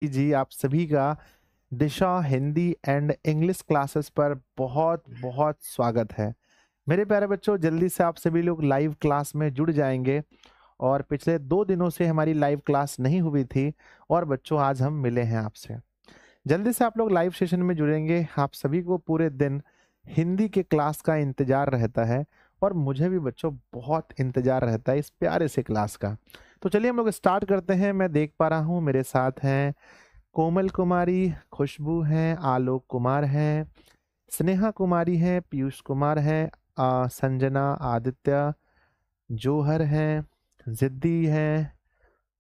जी, आप सभी का दिशा हिंदी एंड इंग्लिश क्लासेस पर बहुत बहुत स्वागत है। मेरे प्यारे बच्चों, जल्दी से आप सभी लोग लाइव क्लास में जुड़ जाएंगे। और पिछले 2 दिनों से हमारी लाइव क्लास नहीं हुई थी और बच्चों आज हम मिले हैं आपसे। जल्दी से आप लोग लाइव सेशन में जुड़ेंगे। आप सभी को पूरे दिन हिंदी के क्लास का इंतजार रहता है और मुझे भी बच्चों बहुत इंतजार रहता है इस प्यारे से क्लास का। तो चलिए हम लोग स्टार्ट करते हैं। मैं देख पा रहा हूँ मेरे साथ हैं कोमल कुमारी, खुशबू हैं, आलोक कुमार हैं, स्नेहा कुमारी हैं, पीयूष कुमार हैं, संजना, आदित्य, जौहर हैं, जिद्दी हैं,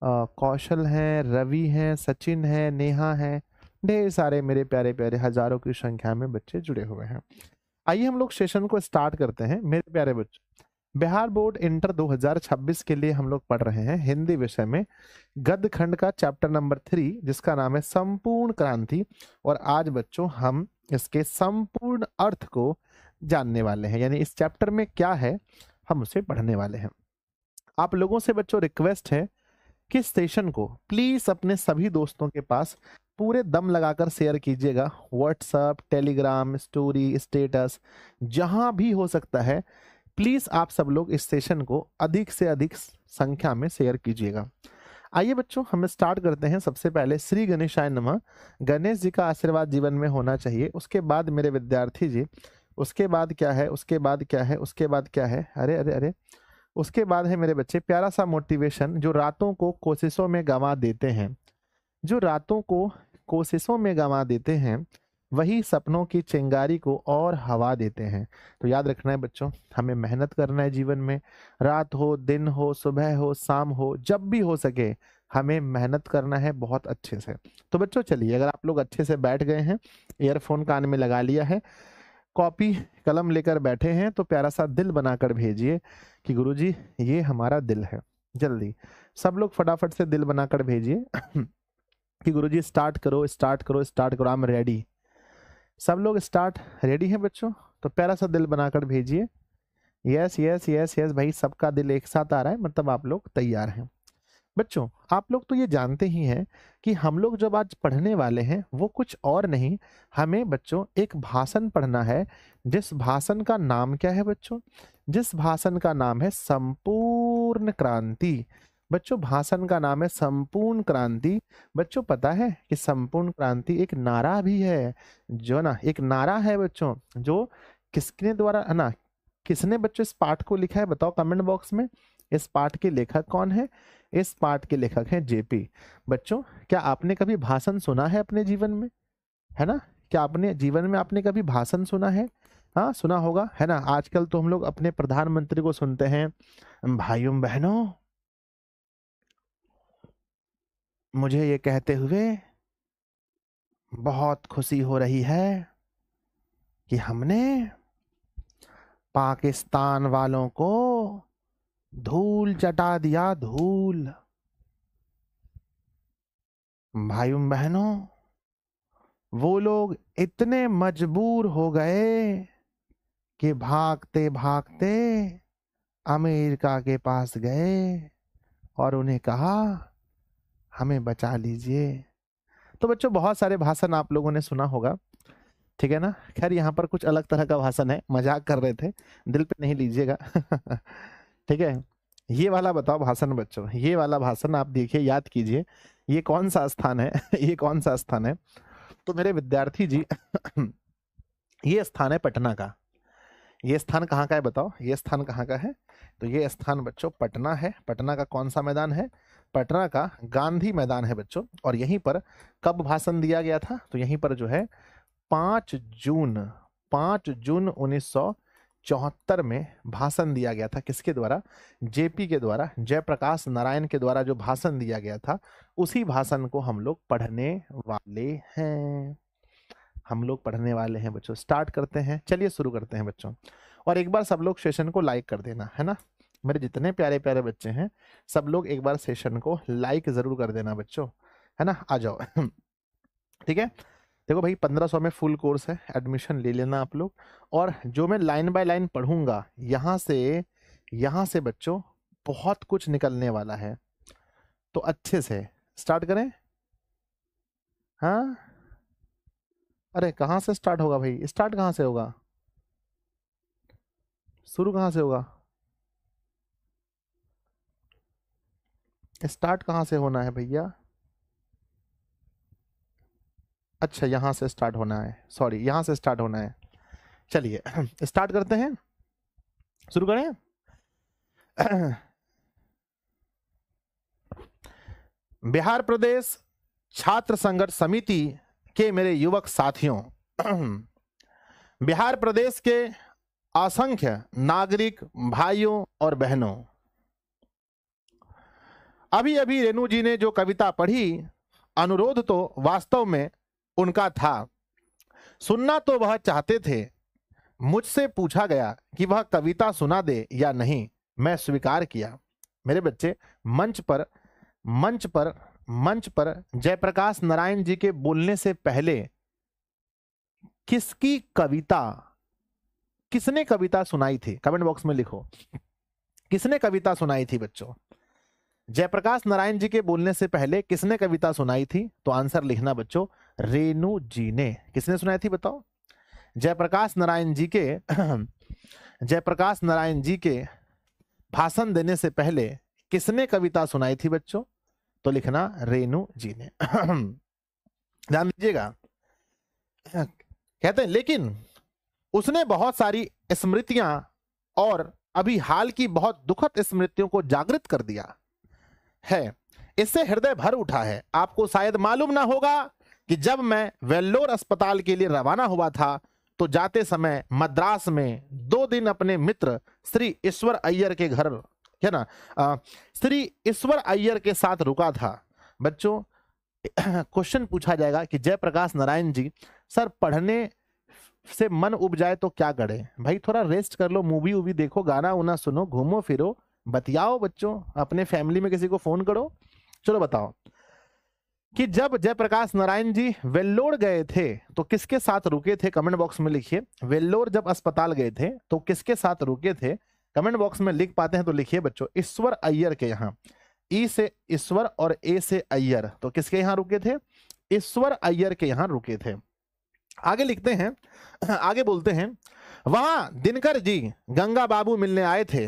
कौशल हैं, रवि हैं, सचिन हैं, नेहा हैं। ढेर सारे मेरे प्यारे प्यारे हजारों की संख्या में बच्चे जुड़े हुए हैं। आइए हम लोग सेशन को स्टार्ट करते हैं। मेरे प्यारे बच्चों, बिहार बोर्ड इंटर 2026 के लिए हम लोग पढ़ रहे हैं हिंदी विषय में गद्य खंड का चैप्टर नंबर 3 जिसका नाम है संपूर्ण क्रांति। और आज बच्चों हम इसके संपूर्ण अर्थ को जानने वाले हैं, यानी इस चैप्टर में क्या है हम उसे पढ़ने वाले हैं। आप लोगों से बच्चों रिक्वेस्ट है कि सेशन को प्लीज अपने सभी दोस्तों के पास पूरे दम लगाकर शेयर कीजिएगा। व्हाट्सएप, टेलीग्राम, स्टोरी, स्टेटस, जहां भी हो सकता है प्लीज आप सब लोग इस सेशन को अधिक से अधिक संख्या में शेयर कीजिएगा। आइए बच्चों हम स्टार्ट करते हैं। सबसे पहले श्री गणेशाय नमः। गणेश जी का आशीर्वाद जीवन में होना चाहिए। उसके बाद मेरे विद्यार्थी जी, उसके बाद क्या है, उसके बाद क्या है, उसके बाद क्या है, अरे अरे अरे, उसके बाद है मेरे बच्चे प्यारा सा मोटिवेशन, जो रातों को कोशिशों में गंवा देते हैं, जो रातों को कोशिशों में गंवा देते हैं वही सपनों की चिंगारी को और हवा देते हैं। तो याद रखना है बच्चों, हमें मेहनत करना है जीवन में। रात हो, दिन हो, सुबह हो, शाम हो, जब भी हो सके हमें मेहनत करना है बहुत अच्छे से। तो बच्चों चलिए, अगर आप लोग अच्छे से बैठ गए हैं, ईयरफोन कान में लगा लिया है, कॉपी कलम लेकर बैठे हैं, तो प्यारा सा दिल बनाकर भेजिए कि गुरुजी ये हमारा दिल है। जल्दी सब लोग फटाफट से दिल बनाकर भेजिए कि गुरुजी स्टार्ट करो, स्टार्ट करो, स्टार्ट करो, आई एम रेडी। सब लोग स्टार्ट रेडी हैं बच्चों? तो प्यारा सा दिल बनाकर भेजिए। यस यस यस यस भाई, सबका दिल एक साथ आ रहा है, मतलब आप लोग तैयार हैं। बच्चों आप लोग तो ये जानते ही हैं कि हम लोग जब आज पढ़ने वाले हैं वो कुछ और नहीं, हमें बच्चों एक भाषण पढ़ना है। जिस भाषण का नाम क्या है बच्चों? जिस भाषण का नाम है संपूर्ण क्रांति। बच्चों भाषण का नाम है संपूर्ण क्रांति। बच्चों पता है कि संपूर्ण क्रांति एक नारा भी है, जो ना एक नारा है बच्चों, जो किसके द्वारा है ना, किसने बच्चों इस पाठ को लिखा है बताओ कमेंट बॉक्स में। इस पाठ के लेखक कौन है? इस पाठ के लेखक हैं जेपी। बच्चों क्या आपने कभी भाषण सुना है अपने जीवन में? है ना, क्या आपने जीवन में आपने कभी भाषण सुना है? हाँ सुना होगा, है ना। आजकल तो हम लोग अपने प्रधानमंत्री को सुनते हैं, भाइयों बहनों मुझे ये कहते हुए बहुत खुशी हो रही है कि हमने पाकिस्तान वालों को धूल चटा दिया, धूल। भाइयों बहनों वो लोग इतने मजबूर हो गए कि भागते भागते अमेरिका के पास गए और उन्हें कहा हमें बचा लीजिए। तो बच्चों बहुत सारे भाषण आप लोगों ने सुना होगा, ठीक है ना। खैर यहाँ पर कुछ अलग तरह का भाषण है, मजाक कर रहे थे, दिल पे नहीं लीजिएगा ठीक है। ये वाला बताओ भाषण बच्चों, ये वाला भाषण आप देखिए, याद कीजिए ये कौन सा स्थान है ये कौन सा स्थान है? तो मेरे विद्यार्थी जी ये स्थान है पटना का। ये स्थान कहाँ का है बताओ, ये स्थान कहाँ का है? तो ये स्थान बच्चों पटना है। पटना का कौन सा मैदान है? पटना का गांधी मैदान है बच्चों। और यहीं पर कब भाषण दिया गया था? तो यहीं पर जो है 5 जून, 5 जून 1974 में भाषण दिया गया था। किसके द्वारा? जेपी के द्वारा, जयप्रकाश नारायण के द्वारा जो भाषण दिया गया था, उसी भाषण को हम लोग पढ़ने वाले हैं। हम लोग पढ़ने वाले हैं बच्चों। स्टार्ट करते हैं, चलिए शुरू करते हैं बच्चों। और एक बार सब लोग सेशन को लाइक कर देना, है ना। मेरे जितने प्यारे प्यारे बच्चे हैं सब लोग एक बार सेशन को लाइक जरूर कर देना बच्चों, है ना। आ जाओ ठीक है। देखो भाई 1500 में फुल कोर्स है, एडमिशन ले लेना आप लोग। और जो मैं लाइन बाय लाइन पढ़ूंगा यहाँ से बच्चों बहुत कुछ निकलने वाला है। तो अच्छे से स्टार्ट करें। हाँ, अरे कहाँ से स्टार्ट होगा भाई? स्टार्ट कहाँ से होगा? शुरू कहाँ से होगा? स्टार्ट कहाँ से होना है भैया? अच्छा, यहाँ से स्टार्ट होना है, सॉरी, यहाँ से स्टार्ट होना है। चलिए स्टार्ट करते हैं, शुरू करें। बिहार प्रदेश छात्र संघर्ष समिति के मेरे युवक साथियों, बिहार प्रदेश के असंख्य नागरिक भाइयों और बहनों, अभी अभी रेणु जी ने जो कविता पढ़ी, अनुरोध तो वास्तव में उनका था, सुनना तो वह चाहते थे। मुझसे पूछा गया कि वह कविता सुना दे या नहीं, मैं स्वीकार किया। मेरे बच्चे, मंच पर जयप्रकाश नारायण जी के बोलने से पहले किसकी कविता, किसने कविता सुनाई थी? कमेंट बॉक्स में लिखो, किसने कविता सुनाई थी बच्चों? जयप्रकाश नारायण जी के बोलने से पहले किसने कविता सुनाई थी? तो आंसर लिखना बच्चों, रेणु जी ने। किसने सुनाई थी बताओ? जयप्रकाश नारायण जी के जयप्रकाश नारायण जी के भाषण देने से पहले किसने कविता सुनाई थी बच्चों? तो लिखना रेणु जी ने। ध्यान दीजिएगा, कहते हैं लेकिन उसने बहुत सारी स्मृतियां और अभी हाल की बहुत दुखद स्मृतियों को जागृत कर दिया है। इससे हृदय भर उठा है। आपको शायद मालूम ना होगा कि जब मैं वेल्लोर अस्पताल के लिए रवाना हुआ था तो जाते समय मद्रास में 2 दिन अपने मित्र श्री ईश्वर अय्यर के घर, है ना, श्री ईश्वर अय्यर के साथ रुका था। बच्चों, क्वेश्चन पूछा जाएगा कि जयप्रकाश नारायण जी, सर पढ़ने से मन उब जाए तो क्या करें? भाई थोड़ा रेस्ट कर लो, मूवी वूवी देखो, गाना उना सुनो, घूमो फिरो, बतियाओ बच्चों, अपने फैमिली में किसी को फोन करो। चलो बताओ कि जब जयप्रकाश नारायण जी वेल्लोर गए थे तो किसके साथ रुके थे? कमेंट बॉक्स में लिखिए। वेल्लोर जब अस्पताल गए थे तो किसके साथ रुके थे? कमेंट बॉक्स में लिख पाते हैं तो लिखिए बच्चों, ईश्वर अय्यर के यहाँ। ई से ईश्वर और ए से अय्यर, तो किसके यहाँ रुके थे? ईश्वर अय्यर के यहाँ रुके थे। आगे लिखते हैं, आगे बोलते हैं, वहां दिनकर जी गंगा बाबू मिलने आए थे,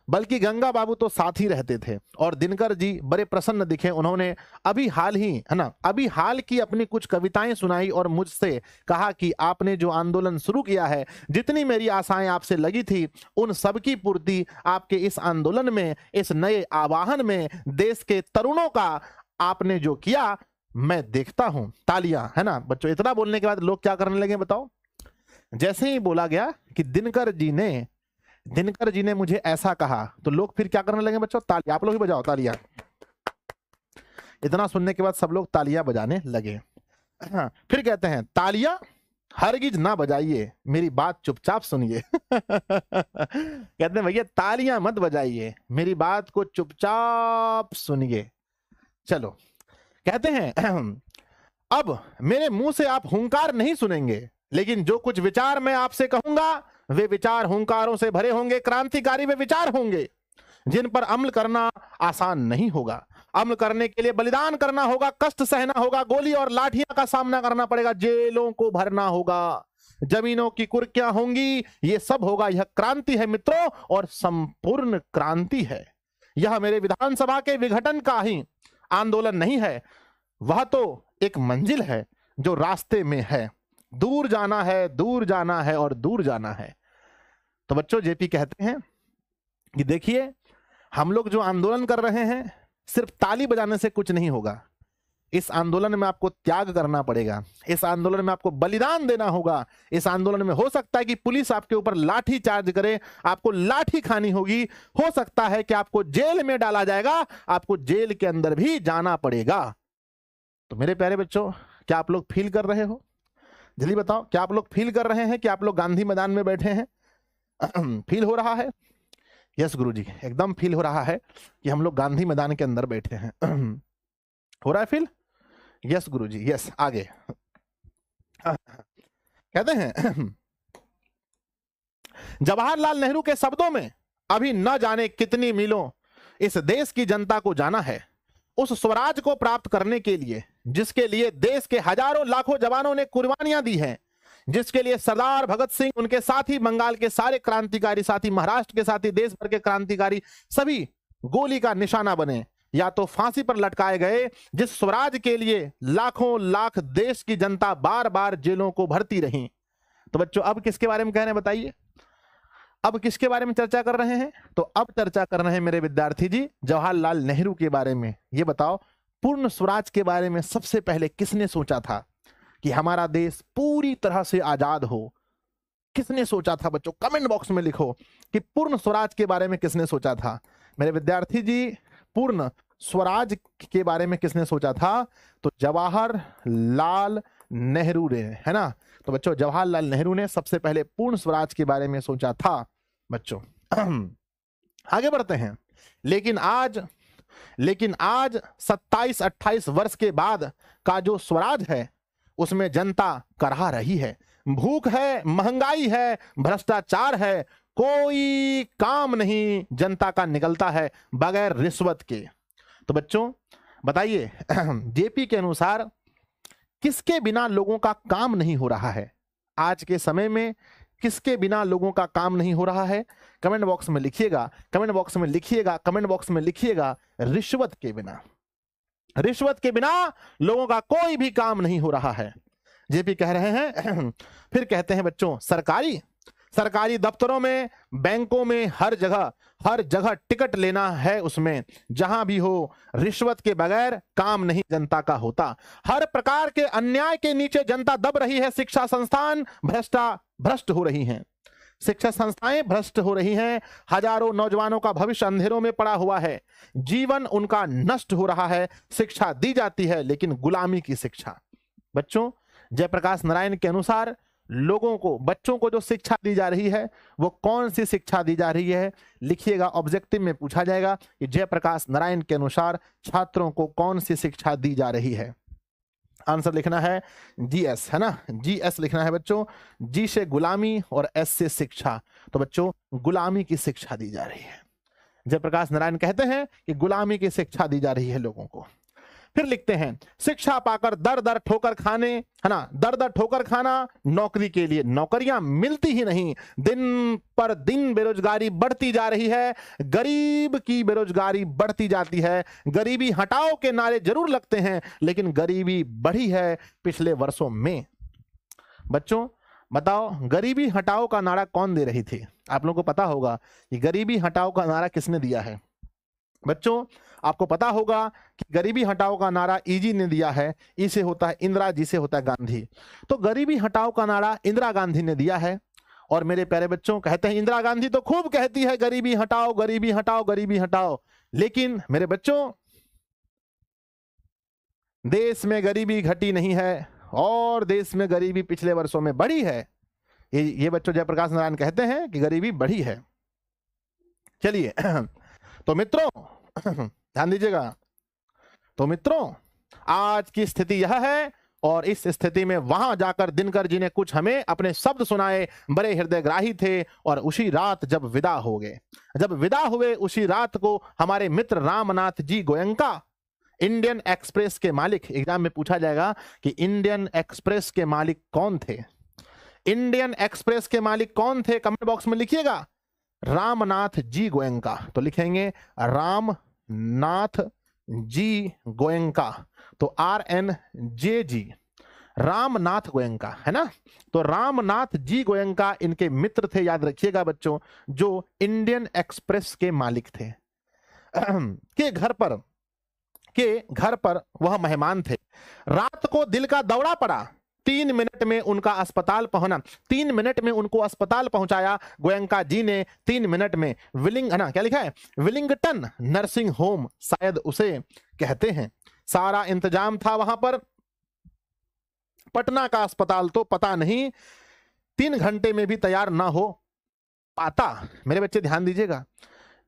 बल्कि गंगा बाबू तो साथ ही रहते थे और दिनकर जी बड़े प्रसन्न दिखे। उन्होंने अभी हाल की अपनी कुछ कविताएं सुनाई और मुझसे कहा कि आपने जो आंदोलन शुरू किया है, जितनी मेरी आशाएं आपसे लगी थी, उन सब की पूर्ति आपके इस आंदोलन में, इस नए आवाहन में, देश के तरुणों का आपने जो किया, मैं देखता हूं। तालियां, है ना बच्चों। इतना बोलने के बाद लोग क्या करने लगे बताओ? जैसे ही बोला गया कि दिनकर जी ने मुझे ऐसा कहा, तो लोग फिर क्या करने लगे बच्चों? तालियां। आप लोग ही बजाओ तालियां। इतना सुनने के बाद सब लोग तालियां बजाने लगे। हाँ, फिर कहते हैं, तालियां हरगिज ना बजाइए, मेरी बात चुपचाप सुनिए। कहते हैं भैया तालियां मत बजाइए, मेरी बात को चुपचाप सुनिए। चलो, कहते हैं अब मेरे मुंह से आप हुंकार नहीं सुनेंगे, लेकिन जो कुछ विचार मैं आपसे कहूंगा वे विचार हुंकारों से भरे होंगे, क्रांतिकारी वे विचार होंगे जिन पर अमल करना आसान नहीं होगा। अमल करने के लिए बलिदान करना होगा, कष्ट सहना होगा, गोली और लाठियां का सामना करना पड़ेगा, जेलों को भरना होगा, जमीनों की कुर्कियां होंगी, ये सब होगा। यह क्रांति है मित्रों, और संपूर्ण क्रांति है। यह मेरे विधानसभा के विघटन का ही आंदोलन नहीं है, वह तो एक मंजिल है जो रास्ते में है। दूर जाना है, दूर जाना है और दूर जाना है। तो बच्चों, जेपी कहते हैं कि देखिए, हम लोग जो आंदोलन कर रहे हैं, सिर्फ ताली बजाने से कुछ नहीं होगा। इस आंदोलन में आपको त्याग करना पड़ेगा, इस आंदोलन में आपको बलिदान देना होगा। इस आंदोलन में हो सकता है कि पुलिस आपके ऊपर लाठी चार्ज करे, आपको लाठी खानी होगी, हो सकता है कि आपको जेल में डाला जाएगा, आपको जेल के अंदर भी जाना पड़ेगा। तो मेरे प्यारे बच्चों, क्या आप लोग फील कर रहे हो? जल्दी बताओ, क्या आप लोग फील कर रहे हैं कि आप लोग गांधी मैदान में बैठे हैं? फील हो रहा है? यस गुरुजी, एकदम फील हो रहा है कि हम लोग गांधी मैदान के अंदर बैठे हैं। हो रहा है फील? यस गुरुजी, यस। आगे कहते हैं, जवाहरलाल नेहरू के शब्दों में, अभी न जाने कितनी मीलों इस देश की जनता को जाना है। उस स्वराज को प्राप्त करने के लिए जिसके लिए देश के हजारों लाखों जवानों ने कुर्बानियां दी हैं, जिसके लिए सरदार भगत सिंह, उनके साथी, बंगाल के सारे क्रांतिकारी साथी, महाराष्ट्र के साथी, देश भर के क्रांतिकारी सभी गोली का निशाना बने या तो फांसी पर लटकाए गए, जिस स्वराज के लिए लाखों लाख देश की जनता बार बार जेलों को भरती रही। तो बच्चों अब किसके बारे में कह रहे हैं बताइए, अब किसके बारे में चर्चा कर रहे हैं? तो अब चर्चा कर रहे हैं मेरे विद्यार्थी जी जवाहरलाल नेहरू के बारे में। ये बताओ पूर्ण स्वराज के बारे में सबसे पहले किसने सोचा था कि हमारा देश पूरी तरह से आजाद हो? किसने सोचा था बच्चों? कमेंट बॉक्स में लिखो कि पूर्ण स्वराज के बारे में किसने सोचा था। मेरे विद्यार्थी जी पूर्ण स्वराज के बारे में किसने सोचा था? तो जवाहरलाल नेहरू ने, है ना। तो बच्चों जवाहरलाल नेहरू ने सबसे पहले पूर्ण स्वराज के बारे में सोचा था बच्चों। आगे बढ़ते हैं। लेकिन आज 27-28 वर्ष के बाद का जो स्वराज है उसमें जनता करहा रही है। भूख है, महंगाई है, भ्रष्टाचार है, कोई काम नहीं जनता का निकलता है बगैर रिश्वत के। तो बच्चों बताइए जेपी के अनुसार किसके बिना लोगों का काम नहीं हो रहा है? आज के समय में किसके बिना लोगों का काम नहीं हो रहा है? कमेंट बॉक्स में लिखिएगा, कमेंट बॉक्स में लिखिएगा, कमेंट बॉक्स में लिखिएगा रिश्वत के बिना। रिश्वत के बिना लोगों का कोई भी काम नहीं हो रहा है, जेपी कह रहे हैं। फिर कहते हैं बच्चों सरकारी दफ्तरों में, बैंकों में, हर जगह टिकट लेना है, उसमें जहां भी हो रिश्वत के बगैर काम नहीं जनता का होता। हर प्रकार के अन्याय के नीचे जनता दब रही है। शिक्षा संस्थान भ्रष्ट हो रही हैं, शिक्षा संस्थाएं भ्रष्ट हो रही हैं। हजारों नौजवानों का भविष्य अंधेरों में पड़ा हुआ है, जीवन उनका नष्ट हो रहा है। शिक्षा दी जाती है लेकिन गुलामी की शिक्षा। बच्चों जयप्रकाश नारायण के अनुसार बच्चों को जो शिक्षा दी जा रही है वो कौन सी शिक्षा दी जा रही है? लिखिएगा, ऑब्जेक्टिव में पूछा जाएगा कि जयप्रकाश नारायण के अनुसार छात्रों को कौन सी शिक्षा दी जा रही है। आंसर लिखना है जीएस, है ना, जीएस लिखना है बच्चों। जी से गुलामी और एस से शिक्षा। तो बच्चों गुलामी की शिक्षा दी जा रही है। जयप्रकाश नारायण कहते हैं कि गुलामी की शिक्षा दी जा रही है लोगों को। फिर लिखते हैं शिक्षा पाकर दर दर ठोकर खाने, है ना, दर दर ठोकर खाना, नौकरी के लिए नौकरियां मिलती ही नहीं, दिन पर दिन बेरोजगारी बढ़ती जा रही है, गरीब की बेरोजगारी बढ़ती जाती है। गरीबी हटाओ के नारे जरूर लगते हैं लेकिन गरीबी बढ़ी है पिछले वर्षों में। बच्चों बताओ गरीबी हटाओ का नारा कौन दे रही थी? आप लोगों को पता होगा कि गरीबी हटाओ का नारा किसने दिया है। बच्चों आपको पता होगा कि गरीबी हटाओ का नारा ईजी ने दिया है। ई से होता है इंदिरा, जी से होता है गांधी। तो गरीबी हटाओ का नारा इंदिरा गांधी ने दिया है। और मेरे प्यारे बच्चों कहते हैं इंदिरा गांधी तो खूब कहती है गरीबी हटाओ, गरीबी हटाओ, गरीबी हटाओ, लेकिन मेरे बच्चों देश में गरीबी घटी नहीं है और देश में गरीबी पिछले वर्षों में बढ़ी है। ये बच्चों जयप्रकाश नारायण कहते हैं कि गरीबी बढ़ी है। चलिए तो मित्रों ध्यान दीजिएगा। तो मित्रों आज की स्थिति यह है और इस स्थिति में वहां जाकर दिनकर जी ने कुछ हमें अपने शब्द सुनाए, बड़े हृदयग्राही थे। और उसी रात जब विदा हो गए, जब विदा हुए उसी रात को हमारे मित्र रामनाथ जी गोयनका, इंडियन एक्सप्रेस के मालिक, एग्जाम में पूछा जाएगा कि इंडियन एक्सप्रेस के मालिक कौन थे? इंडियन एक्सप्रेस के मालिक कौन थे? कमेंट बॉक्स में लिखिएगा रामनाथ जी गोयनका। तो लिखेंगे रामनाथ जी गोयनका, तो RNJG, रामनाथ गोयनका, है ना। तो रामनाथ जी गोयनका इनके मित्र थे, याद रखिएगा बच्चों, जो इंडियन एक्सप्रेस के मालिक थे। के घर पर वह मेहमान थे। रात को दिल का दौरा पड़ा, 3 मिनट में उनका अस्पताल पहुंचा, 3 मिनट में उनको अस्पताल पहुंचाया गोयनका जी ने। 3 मिनट में क्या लिखा है, विलिंगटन नर्सिंग होम शायद उसे कहते हैं। सारा इंतजाम था वहां पर। पटना का अस्पताल तो पता नहीं 3 घंटे में भी तैयार ना हो पाता। मेरे बच्चे ध्यान दीजिएगा,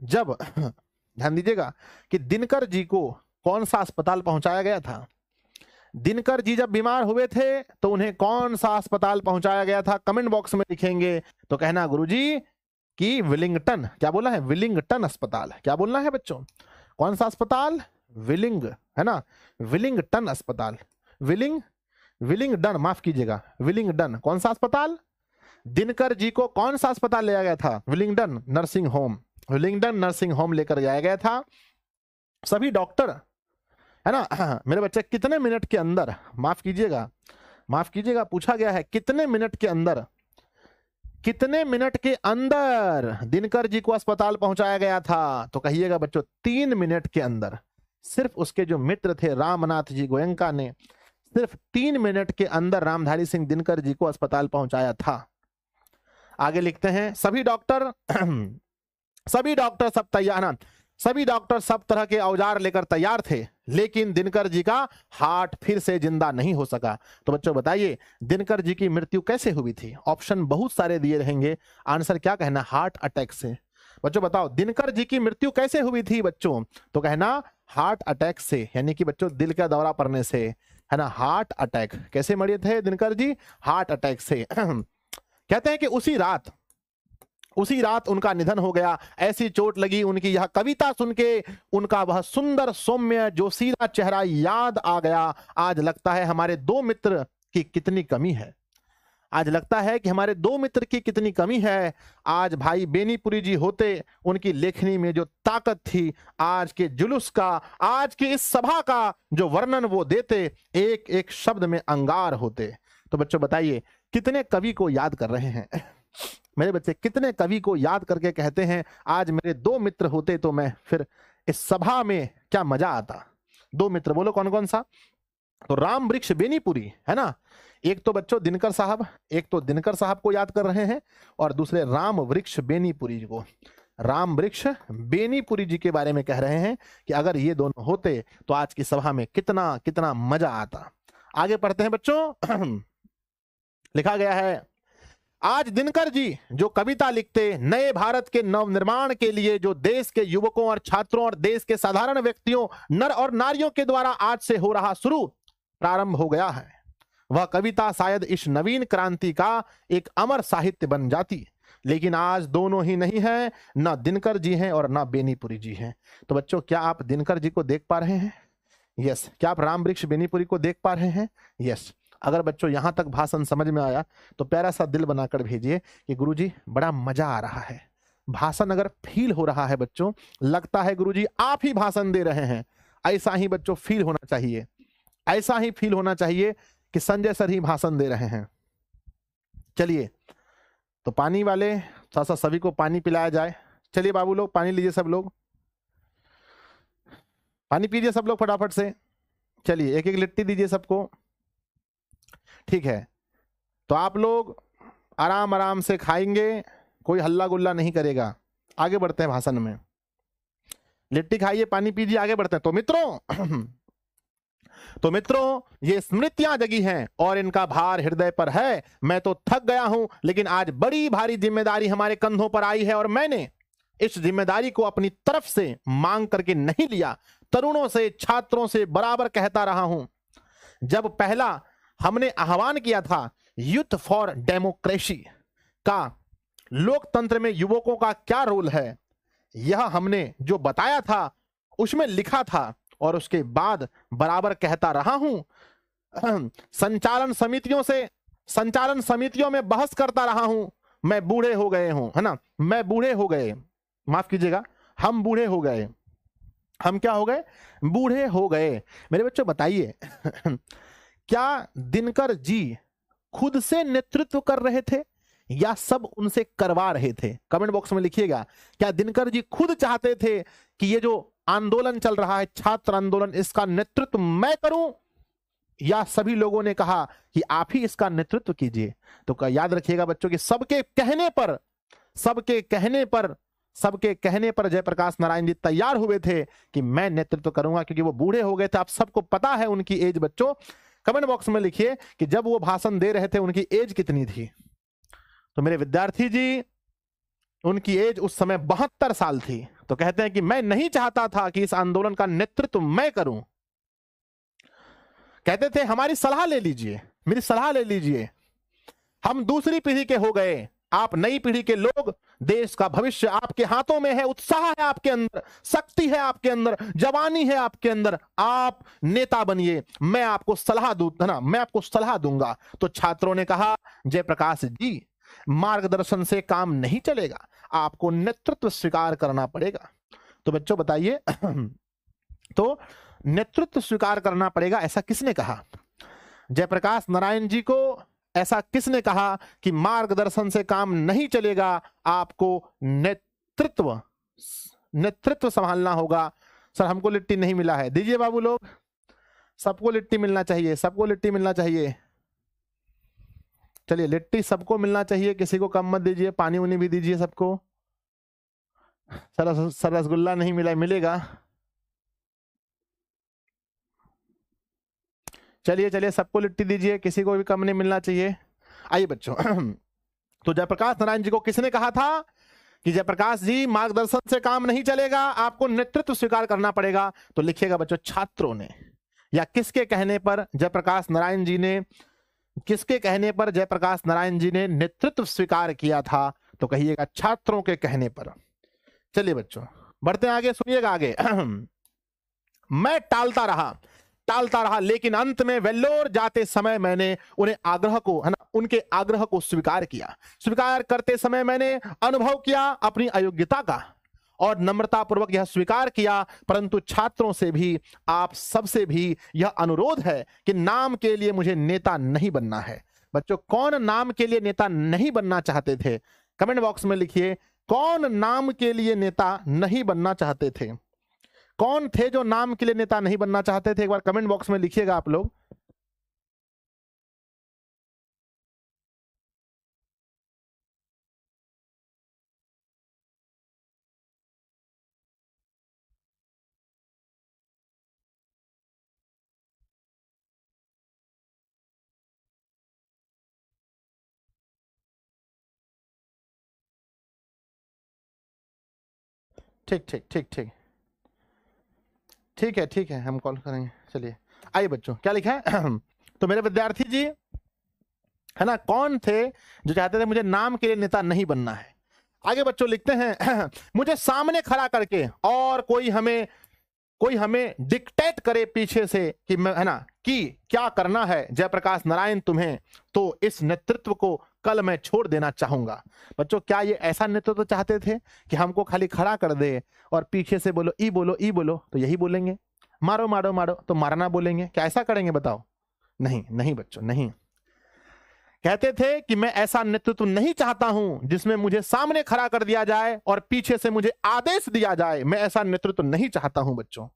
ध्यान दीजिएगा कि दिनकर जी को कौन सा अस्पताल पहुंचाया गया था। दिनकर जी जब बीमार हुए थे तो उन्हें कौन सा अस्पताल पहुंचाया गया था? कमेंट बॉक्स में लिखेंगे तो कहना गुरुजी कि विलिंगटन, क्या बोला है, विलिंगटन अस्पताल। क्या बोलना है बच्चों, कौन सा अस्पताल? विलिंग, है ना, विलिंगटन अस्पताल, विलिंगडन, माफ कीजिएगा, विलिंगडन। कौन सा अस्पताल? दिनकर जी को कौन सा अस्पताल ले गया था? Willingdon nursing home, Willingdon nursing home लेकर जाया गया था। सभी डॉक्टर, है ना, मेरे बच्चे कितने मिनट के अंदर, माफ कीजिएगा, पूछा गया है कितने मिनट के अंदर, कितने मिनट के अंदर दिनकर जी को अस्पताल पहुंचाया गया था? तो कहिएगा बच्चों 3 मिनट के अंदर। सिर्फ उसके जो मित्र थे रामनाथ जी गोयनका ने सिर्फ 3 मिनट के अंदर रामधारी सिंह दिनकर जी को अस्पताल पहुंचाया था। आगे लिखते हैं, सभी डॉक्टर सब तैयार ना, सभी डॉक्टर सब तरह के औजार लेकर तैयार थे, लेकिन दिनकर जी का हार्ट फिर से जिंदा नहीं हो सका। तो बच्चों बताइए दिनकर जी की मृत्यु कैसे हुई थी? ऑप्शन बहुत सारे दिए रहेंगे, आंसर क्या कहना? हार्ट अटैक से। बच्चों बताओ दिनकर जी की मृत्यु कैसे हुई थी बच्चों? तो कहना हार्ट अटैक से, यानी कि बच्चों दिल का दौरा पड़ने से, है ना, हार्ट अटैक। कैसे मरे थे दिनकर जी? हार्ट अटैक से। कहते हैं कि उसी रात उनका निधन हो गया। ऐसी चोट लगी उनकी यह कविता सुन के उनका वह सुंदर सौम्य जोशीला चेहरा याद आ गया। आज लगता है हमारे 2 मित्र की कितनी कमी है, आज लगता है कि हमारे 2 मित्र की कितनी कमी है। आज भाई बेनीपुरी जी होते, उनकी लेखनी में जो ताकत थी, आज के जुलूस का, आज की इस सभा का जो वर्णन वो देते, एक एक शब्द में अंगार होते। तो बच्चों बताइए कितने कवि को याद कर रहे हैं मेरे बच्चे, कितने कवि को याद करके कहते हैं आज मेरे 2 मित्र होते तो मैं फिर इस सभा में क्या मजा आता। 2 मित्र बोलो कौन कौन सा? तो राम वृक्ष बेनीपुरी, है ना, एक तो बच्चों दिनकर साहब को याद कर रहे हैं, और दूसरे राम वृक्ष बेनीपुरी जी को, राम वृक्ष बेनीपुरी जी के बारे में कह रहे हैं कि अगर ये दोनों होते तो आज की सभा में कितना कितना मजा आता। आगे पढ़ते हैं बच्चों। लिखा गया है, आज दिनकर जी जो कविता लिखते, नए भारत के नवनिर्माण के लिए जो देश के युवकों और छात्रों और देश के साधारण व्यक्तियों, नर और नारियों के द्वारा आज से हो रहा शुरू प्रारंभ हो गया है, वह कविता शायद इस नवीन क्रांति का एक अमर साहित्य बन जाती। लेकिन आज दोनों ही नहीं है, ना दिनकर जी हैं और ना बेनीपुरी जी हैं। तो बच्चों क्या आप दिनकर जी को देख पा रहे हैं? यस। क्या आप राम वृक्ष बेनीपुरी को देख पा रहे हैं? यस। अगर बच्चों यहां तक भाषण समझ में आया तो प्यारा सा दिल बनाकर भेजिए कि गुरुजी बड़ा मजा आ रहा है। भाषण अगर फील हो रहा है बच्चों, लगता है गुरुजी आप ही भाषण दे रहे हैं, ऐसा ही बच्चों फील होना चाहिए, ऐसा ही फील होना चाहिए कि संजय सर ही भाषण दे रहे हैं। चलिए तो पानी वाले थोड़ा सा सभी को पानी पिलाया जाए। चलिए बाबू लोग पानी लीजिए, सब लोग पानी पीजिए, सब लोग फटाफट से। चलिए एक एक लिट्टी दीजिए सबको, ठीक है। तो आप लोग आराम आराम से खाएंगे, कोई हल्ला गुल्ला नहीं करेगा। आगे बढ़ते हैं भाषण में। लिट्टी खाइए, पानी पीजिए, आगे बढ़ते हैं। तो मित्रों ये स्मृतियां जगी हैं और इनका भार हृदय पर है। मैं तो थक गया हूं, लेकिन आज बड़ी भारी जिम्मेदारी हमारे कंधों पर आई है और मैंने इस जिम्मेदारी को अपनी तरफ से मांग करके नहीं लिया। तरुणों से, छात्रों से बराबर कहता रहा हूं। जब पहला हमने आह्वान किया था यूथ फॉर डेमोक्रेसी का, लोकतंत्र में युवकों का क्या रोल है, यह हमने जो बताया था उसमें लिखा था और उसके बाद बराबर कहता रहा हूं। संचालन समितियों में बहस करता रहा हूं। मैं बूढ़े हो गए हूं, है ना, मैं बूढ़े हो गए, माफ कीजिएगा, हम बूढ़े हो गए। हम क्या हो गए? बूढ़े हो गए। मेरे बच्चों बताइए क्या दिनकर जी खुद से नेतृत्व कर रहे थे या सब उनसे करवा रहे थे? कमेंट बॉक्स में लिखिएगा। क्या दिनकर जी खुद चाहते थे कि ये जो आंदोलन चल रहा है, छात्र आंदोलन, इसका नेतृत्व मैं करूं, या सभी लोगों ने कहा कि आप ही इसका नेतृत्व कीजिए? तो याद रखिएगा बच्चों कि सबके कहने पर जयप्रकाश नारायण जी तैयार हुए थे कि मैं नेतृत्व करूंगा, क्योंकि वो बूढ़े हो गए थे। आप सबको पता है उनकी एज बच्चों। कमेंट बॉक्स में लिखिए कि जब वो भाषण दे रहे थे उनकी एज कितनी थी। तो मेरे विद्यार्थी जी, उनकी एज उस समय 72 साल थी। तो कहते हैं कि मैं नहीं चाहता था कि इस आंदोलन का नेतृत्व मैं करूं। कहते थे हमारी सलाह ले लीजिए, मेरी सलाह ले लीजिए, हम दूसरी पीढ़ी के हो गए, आप नई पीढ़ी के लोग देश का भविष्य आपके हाथों में है, उत्साह है आपके अंदर, शक्ति है आपके अंदर, जवानी है आपके अंदर, आप नेता बनिए, मैं आपको सलाह दूं, है ना, मैं आपको सलाह दूंगा। तो छात्रों ने कहा, जयप्रकाश जी, मार्गदर्शन से काम नहीं चलेगा, आपको नेतृत्व स्वीकार करना पड़ेगा। तो बच्चों बताइए, तो नेतृत्व स्वीकार करना पड़ेगा, ऐसा किसने कहा? जयप्रकाश नारायण जी को ऐसा किसने कहा कि मार्गदर्शन से काम नहीं चलेगा, आपको नेतृत्व संभालना होगा? सर हमको लिट्टी नहीं मिला है, दीजिए बाबू लोग, सबको लिट्टी मिलना चाहिए, सबको लिट्टी मिलना चाहिए। चलिए लिट्टी सबको मिलना चाहिए, किसी को कम मत दीजिए, पानी उनी भी दीजिए सबको। सर रसगुल्ला नहीं मिला, मिलेगा। चलिए चलिए सबको लिट्टी दीजिए, किसी को भी कम नहीं मिलना चाहिए। आइए बच्चों, तो जयप्रकाश नारायण जी को किसने कहा था कि जयप्रकाश जी मार्गदर्शन से काम नहीं चलेगा, आपको नेतृत्व स्वीकार करना पड़ेगा? तो लिखिएगा बच्चों, छात्रों ने, या किसके कहने पर जयप्रकाश नारायण जी ने, किसके कहने पर जयप्रकाश नारायण जी ने नेतृत्व स्वीकार किया था? तो कहिएगा छात्रों के कहने पर। चलिए बच्चों बढ़ते हैं आगे, सुनिएगा आगे। मैं टालता रहा, लेकिन अंत में वेल्लोर जाते समय मैंने उन्हें आग्रह को, है ना, उनके आग्रह को स्वीकार किया। स्वीकार करते समय मैंने अनुभव किया अपनी अयोग्यता का और नम्रता पूर्वक यह स्वीकार किया, परंतु छात्रों से भी, आप सबसे भी यह अनुरोध है कि नाम के लिए मुझे नेता नहीं बनना है। बच्चों कौन नाम के लिए नेता नहीं बनना चाहते थे? कमेंट बॉक्स में लिखिए, कौन नाम के लिए नेता नहीं बनना चाहते थे? कौन थे जो नाम के लिए नेता नहीं बनना चाहते थे? एक बार कमेंट बॉक्स में लिखिएगा आप लोग। ठीक ठीक ठीक ठीक ठीक है, ठीक है, हम कॉल करेंगे। चलिए आइए बच्चों, क्या लिखा है? तो मेरे विद्यार्थी जी, है ना, कौन थे जो चाहते थे मुझे नाम के लिए नेता नहीं बनना है? आगे बच्चों लिखते हैं, मुझे सामने खड़ा करके और कोई हमें डिक्टेट करे पीछे से कि मैं, है ना, कि क्या करना है जयप्रकाश नारायण तुम्हें, तो इस नेतृत्व को कल मैं छोड़ देना चाहूंगा। बच्चों क्या ये ऐसा नेतृत्व चाहते थे कि हमको खाली खड़ा कर दे और पीछे से बोलो ई बोलो ई बोलो तो यही बोलेंगे, मारो मारो मारो तो मारना बोलेंगे? क्या ऐसा करेंगे बताओ? नहीं नहीं बच्चों, नहीं। कहते थे कि मैं ऐसा नेतृत्व नहीं चाहता हूं जिसमें मुझे सामने खड़ा कर दिया जाए और पीछे से मुझे आदेश दिया जाए, मैं ऐसा नेतृत्व नहीं चाहता हूं बच्चों।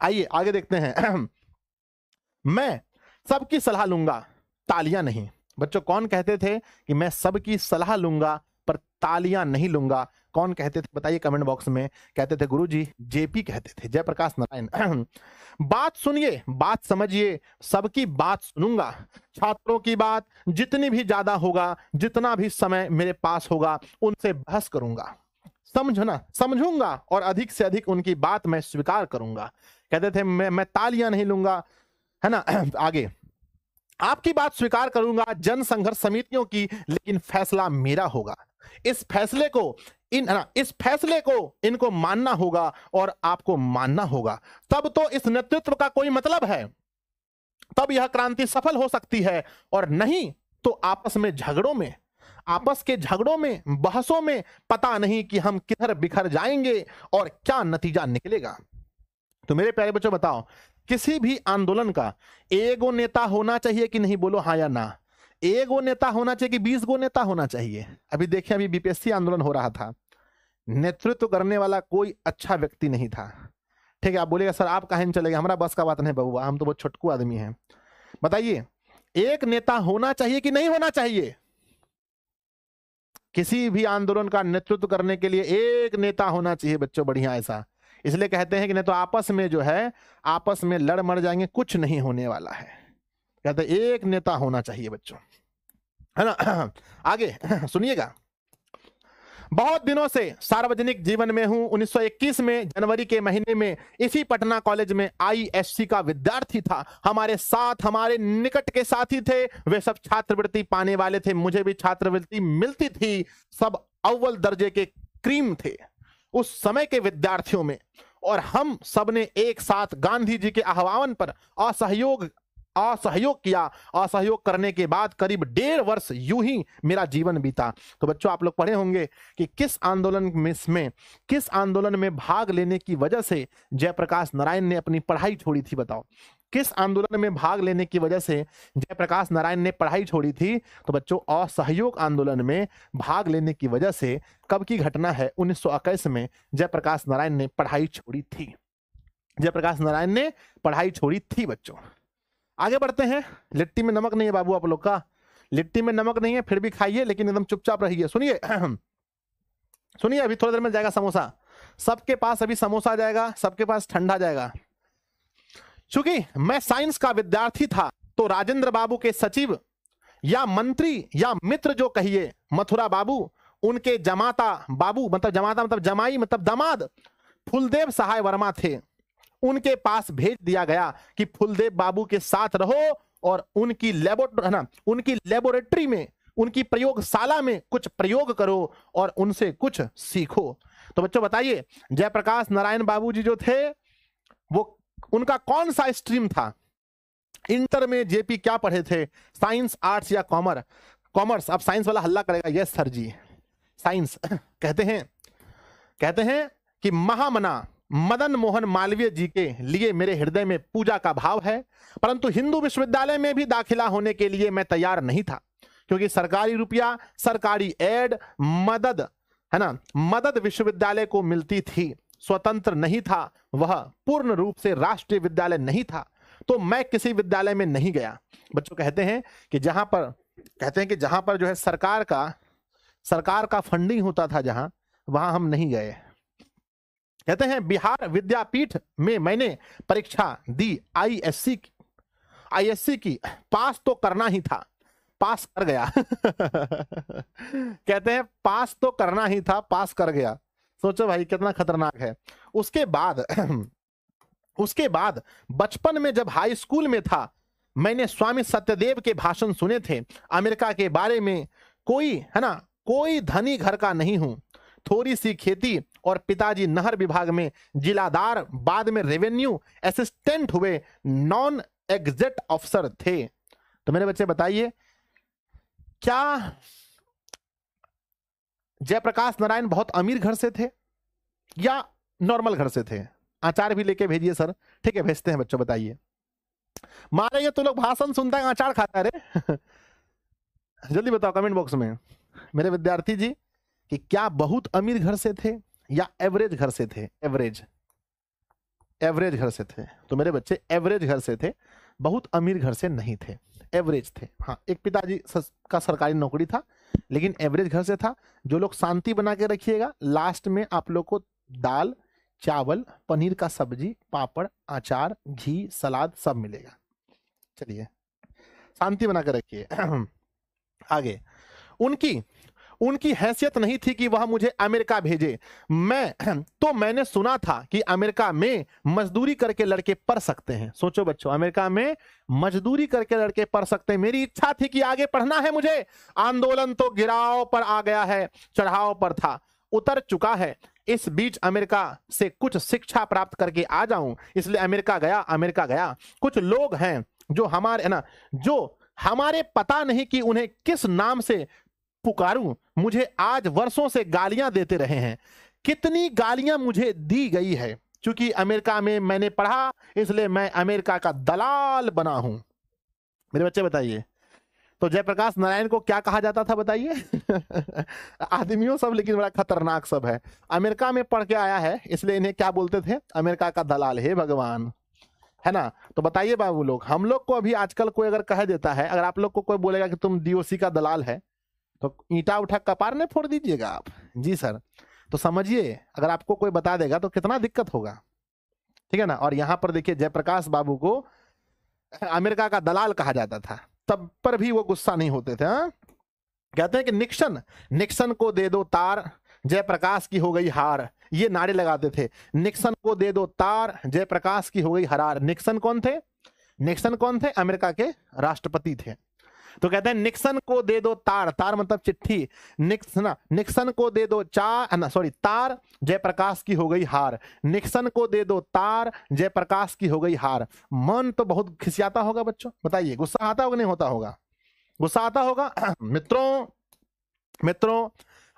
आइए आगे देखते हैं। मैं सबकी सलाह लूंगा, तालियां नहीं। बच्चों कौन कहते थे कि मैं सबकी सलाह लूंगा पर तालियां नहीं लूंगा? कौन कहते थे बताइए कमेंट बॉक्स में। कहते थे गुरुजी, जेपी कहते थे, जयप्रकाश नारायण। बात सुनिए, बात समझिए, सबकी बात सुनूंगा, छात्रों की बात जितनी भी ज्यादा होगा, जितना भी समय मेरे पास होगा, उनसे बहस करूंगा, समझूंगा और अधिक से अधिक उनकी बात मैं स्वीकार करूंगा। कहते थे मैं तालियां नहीं लूंगा, है ना। आगे, आपकी बात स्वीकार करूंगा जन संघर्ष समितियों की, लेकिन फैसला मेरा होगा। इस फैसले को इनको मानना होगा और आपको मानना होगा, तब तो इस नेतृत्व का कोई मतलब है, तब यह क्रांति सफल हो सकती है, और नहीं तो आपस के झगड़ों में, बहसों में पता नहीं कि हम किधर बिखर जाएंगे और क्या नतीजा निकलेगा। तो मेरे प्यारे बच्चों बताओ, किसी भी आंदोलन का एगो नेता होना चाहिए कि नहीं? बोलो हाँ या ना। एगो नेता होना चाहिए कि 20 गो नेता होना चाहिए? अभी देखिए, अभी बीपीएससी आंदोलन हो रहा था, नेतृत्व करने वाला कोई अच्छा व्यक्ति नहीं था। ठीक है, आप बोलेगा सर आप कहीं चले गए, हमारा बस का बात नहीं बबुआ, हम तो बहुत छोटकू आदमी हैं। बताइए, एक नेता होना चाहिए कि नहीं होना चाहिए? किसी भी आंदोलन का नेतृत्व करने के लिए एक नेता होना चाहिए बच्चों, बढ़िया ऐसा। इसलिए कहते हैं कि नहीं तो आपस में जो है, आपस में लड़ मर जाएंगे, कुछ नहीं होने वाला है। कहते हैं एक नेता होना चाहिए बच्चों, है ना। आगे सुनिएगा, बहुत दिनों से सार्वजनिक जीवन में हूं। 1921 में जनवरी के महीने में इसी पटना कॉलेज में आईएससी का विद्यार्थी था। हमारे साथ हमारे निकट के साथी थे, वे सब छात्रवृत्ति पाने वाले थे, मुझे भी छात्रवृत्ति मिलती थी। सब अव्वल दर्जे के क्रीम थे उस समय के विद्यार्थियों में। और हम सब ने एक साथ गांधी जी के आह्वान पर असहयोग किया। असहयोग करने के बाद करीब 1.5 वर्ष यूं ही मेरा जीवन बीता। तो बच्चों, आप लोग पढ़े होंगे कि किस आंदोलन में भाग लेने की वजह से जयप्रकाश नारायण ने अपनी पढ़ाई छोड़ी थी। बताओ, किस आंदोलन में भाग लेने की वजह से जयप्रकाश नारायण ने पढ़ाई छोड़ी थी? तो बच्चों, असहयोग आंदोलन में भाग लेने की वजह से कब की घटना है? 1921 में जयप्रकाश नारायण ने पढ़ाई छोड़ी थी। जयप्रकाश नारायण ने पढ़ाई छोड़ी थी। बच्चों, आगे बढ़ते हैं। लिट्टी में नमक नहीं है बाबू आप लोग का, लिट्टी में नमक नहीं है, फिर भी खाइए, लेकिन एकदम चुपचाप रहिए। सुनिए सुनिए, अभी थोड़ी देर में जाएगा समोसा, सबके पास अभी समोसा जाएगा, सबके पास ठंडा जाएगा। चूंकि मैं साइंस का विद्यार्थी था तो राजेंद्र बाबू के सचिव या मंत्री या मित्र जो कहिए, मथुरा बाबू, उनके जमाता बाबू मतलब जमाई मतलब दामाद फुलदेव सहाय वर्मा थे। उनके पास भेज दिया गया कि फुलदेव बाबू के साथ रहो और उनकी लेबोरेटरी में, उनकी प्रयोगशाला में कुछ प्रयोग करो और उनसे कुछ सीखो। तो बच्चों बताइए, जयप्रकाश नारायण बाबू जी जो थे वो उनका कौन सा स्ट्रीम था? इंटर में जेपी क्या पढ़े थे? साइंस, आर्ट्स या कॉमर्स? अब साइंस वाला हल्ला करेगा, यस सर जी साइंस। कहते हैं कि महामना मदन मोहन मालवीय जी के लिए मेरे हृदय में पूजा का भाव है, परंतु हिंदू विश्वविद्यालय में भी दाखिला होने के लिए मैं तैयार नहीं था, क्योंकि सरकारी रुपया, सरकारी एड, मदद है ना, मदद विश्वविद्यालय को मिलती थी। स्वतंत्र नहीं था वह, पूर्ण रूप से राष्ट्रीय विद्यालय नहीं था, तो मैं किसी विद्यालय में नहीं गया। बच्चों कहते हैं कि जहां पर जो है सरकार का फंडिंग होता था, वहां हम नहीं गए। कहते हैं बिहार विद्यापीठ में मैंने परीक्षा दी आईएससी की, पास तो करना ही था, पास कर गया। कहते हैं पास तो करना ही था, पास कर गया। सोचो भाई कितना खतरनाक है। उसके बाद बचपन में जब हाई स्कूल में था, मैंने स्वामी सत्यदेव के भाषण सुने थे। अमेरिका के बारे में कोई धनी घर का नहीं हूं, थोड़ी सी खेती और पिताजी नहर विभाग में जिलादार, बाद में रेवेन्यू असिस्टेंट हुए, नॉन एग्जेक्ट अफसर थे। तो मेरे बच्चे बताइए, क्या जयप्रकाश नारायण बहुत अमीर घर से थे या नॉर्मल घर से थे? अचार भी लेके भेजिए सर। ठीक है, भेजते हैं बच्चों, बताइए। मारेंगे तो लोग भाषण सुनता है, अचार खाता है रे। जल्दी बताओ कमेंट बॉक्स में मेरे विद्यार्थी जी कि क्या बहुत अमीर घर से थे या एवरेज घर से थे? एवरेज घर से थे। तो मेरे बच्चे एवरेज घर से थे, बहुत अमीर घर से नहीं थे, एवरेज थे। हाँ, एक पिताजी का सरकारी नौकरी था, लेकिन एवरेज घर से था। जो लोग शांति बना के रखिएगा, लास्ट में आप लोग को दाल, चावल, पनीर का सब्जी, पापड़, अचार, घी, सलाद सब मिलेगा। चलिए, शांति बना के रखिए। आगे, उनकी हैसियत नहीं थी कि वह मुझे अमेरिका भेजे। मैंने सुना था कि अमेरिका में मजदूरी करके लड़के पढ़ सकते हैं। सोचो बच्चों, अमेरिका में मजदूरी करके लड़के पढ़ सकते हैं। मेरी इच्छा थी कि आगे पढ़ना है मुझे। आंदोलन तो गिराव पर आ गया है, चढ़ाव पर था, उतर चुका है। इस बीच अमेरिका से कुछ शिक्षा प्राप्त करके आ जाऊं, इसलिए अमेरिका गया। कुछ लोग हैं जो हमारे पता नहीं कि उन्हें किस नाम से पुकारूं, मुझे आज वर्षों से गालियां देते रहे हैं। कितनी गालियां मुझे दी गई है, क्योंकि अमेरिका में मैंने पढ़ा, इसलिए मैं अमेरिका का दलाल बना हूं। मेरे बच्चे बताइए, तो जयप्रकाश नारायण को क्या कहा जाता था बताइए? आदमियों सब, लेकिन बड़ा खतरनाक सब है। अमेरिका में पढ़ के आया है, इसलिए इन्हें क्या बोलते थे? अमेरिका का दलाल। हे भगवान, है ना? तो बताइए बाबू लोग, हम लोग को अभी आजकल कोई अगर कह देता है, अगर आप लोग को कोई बोलेगा कि तुम डीओसी का दलाल है, तो ईंटा उठा कपार में फोड़ दीजिएगा आप? जी सर। तो समझिए, अगर आपको कोई बता देगा तो कितना दिक्कत होगा, ठीक है ना? और यहां पर देखिए, जयप्रकाश बाबू को अमेरिका का दलाल कहा जाता था, तब पर भी वो गुस्सा नहीं होते थे। हाँ? कहते हैं कि निक्सन को दे दो तार, जयप्रकाश की हो गई हार, ये नारे लगाते थे। निक्सन को दे दो तार, जयप्रकाश की हो गई हरार। निक्सन कौन थे? निक्सन कौन थे? अमेरिका के राष्ट्रपति थे। तो कहते हैं निक्सन को दे दो तार, तार मतलब चिट्ठी, निक्सन को दे दो तार, जयप्रकाश की हो गई हार। निक्सन को दे दो तार, जयप्रकाश की हो गई हार। मन तो बहुत खिसियाता होगा बच्चों, बताइए गुस्सा आता होगा नहीं होता होगा? गुस्सा आता होगा। मित्रों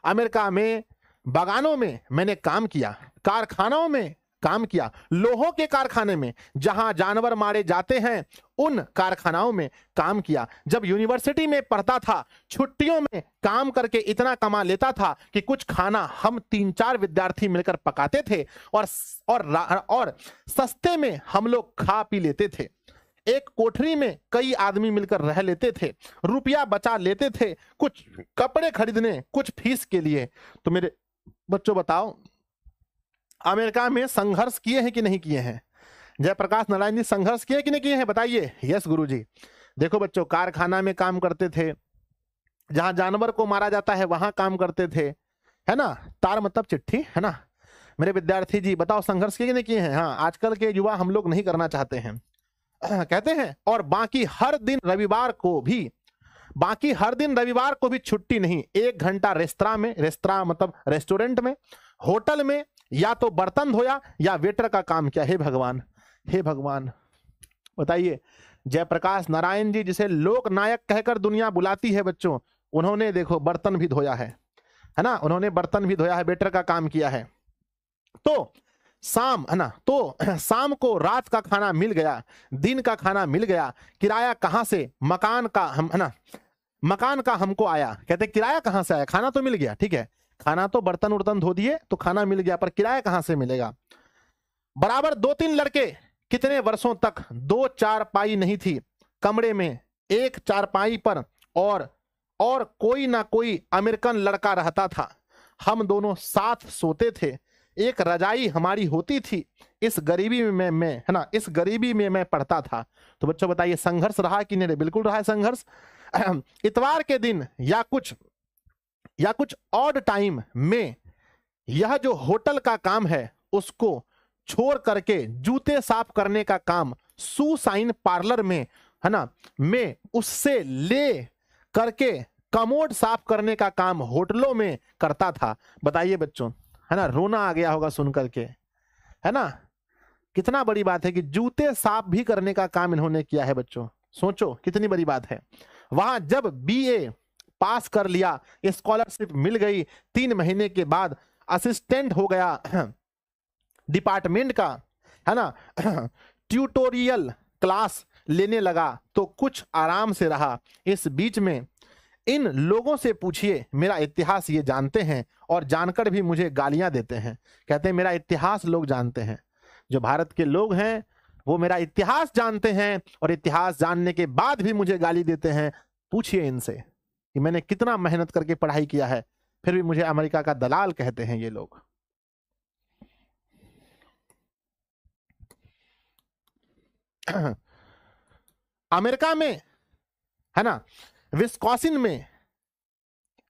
अमेरिका में बागानों में मैंने काम किया, कारखानों में काम किया, लोहों के कारखाने में जहां जानवर मारे जाते हैं उन कारखानाओं में काम किया। जब यूनिवर्सिटी में पढ़ता था, छुट्टियों में काम करके इतना कमा लेता था कि कुछ खाना हम 3-4 विद्यार्थी मिलकर पकाते थे और सस्ते में हम लोग खा पी लेते थे। एक कोठरी में कई आदमी मिलकर रह लेते थे, रुपया बचा लेते थे कुछ कपड़े खरीदने, कुछ फीस के लिए। तो मेरे बच्चों बताओ, अमेरिका में संघर्ष किए हैं कि नहीं किए हैं? जयप्रकाश नारायण जी संघर्ष किए कि नहीं किए हैं? बताइए। यस गुरुजी। देखो बच्चों, कारखाना में काम करते थे, जहां जानवर को मारा जाता है वहां काम करते थे, है ना। तार मतलब चिट्ठी, है ना। मेरे विद्यार्थी जी बताओ, संघर्ष किए कि नहीं किए हैं? हाँ, आजकल के युवा हम लोग नहीं करना चाहते हैं, कहते हैं। और बाकी हर दिन रविवार को भी छुट्टी नहीं। 1 घंटा रेस्तरां मतलब रेस्टोरेंट में, होटल में, या तो बर्तन धोया या वेटर का काम किया। हे भगवान, हे भगवान, बताइए। जयप्रकाश नारायण जी जिसे लोक नायक कहकर दुनिया बुलाती है बच्चों, उन्होंने देखो बर्तन भी धोया है ना, उन्होंने बर्तन भी धोया है, वेटर का काम किया है। तो शाम, है ना, तो शाम को रात का खाना मिल गया, दिन का खाना मिल गया, किराया कहां से? मकान का, हम, है ना, मकान का हमको आया। कहते किराया कहां से आया? खाना तो मिल गया, ठीक है, खाना तो बर्तन उर्तन धो दिए तो खाना मिल गया, पर किराया कहां से मिलेगा? बराबर 2-3 लड़के कितने वर्षों तक 2 चारपाई नहीं थी, कमरे में 1 चारपाई पर और कोई ना कोई अमेरिकन लड़का रहता था। हम दोनों साथ सोते थे, एक रजाई हमारी होती थी। इस गरीबी में मैं, है ना, इस गरीबी में मैं पढ़ता था। तो बच्चों बताइए, संघर्ष रहा कि नहीं? बिल्कुल रहा है संघर्ष। इतवार के दिन या कुछ ऑड टाइम में यह जो होटल का काम है उसको छोड़ करके जूते साफ करने का काम शू साइन पार्लर में, है ना, में उससे ले करके कमोड साफ करने का काम होटलों में करता था। बताइए बच्चों, है ना, रोना आ गया होगा सुन करके, है ना। कितना बड़ी बात है कि जूते साफ भी करने का काम इन्होंने किया है बच्चों, सोचो कितनी बड़ी बात है। वहां जब बीए पास कर लिया, स्कॉलरशिप मिल गई, 3 महीने के बाद असिस्टेंट हो गया डिपार्टमेंट का, है ना, ट्यूटोरियल क्लास लेने लगा तो कुछ आराम से रहा। इस बीच में इन लोगों से पूछिए, मेरा इतिहास ये जानते हैं और जानकर भी मुझे गालियां देते हैं। कहते हैं मेरा इतिहास लोग जानते हैं, जो भारत के लोग हैं वो मेरा इतिहास जानते हैं और इतिहास जानने के बाद भी मुझे गाली देते हैं। पूछिए इनसे कि मैंने कितना मेहनत करके पढ़ाई किया है, फिर भी मुझे अमेरिका का दलाल कहते हैं ये लोग। अमेरिका में, है ना, विस्कॉसिन में,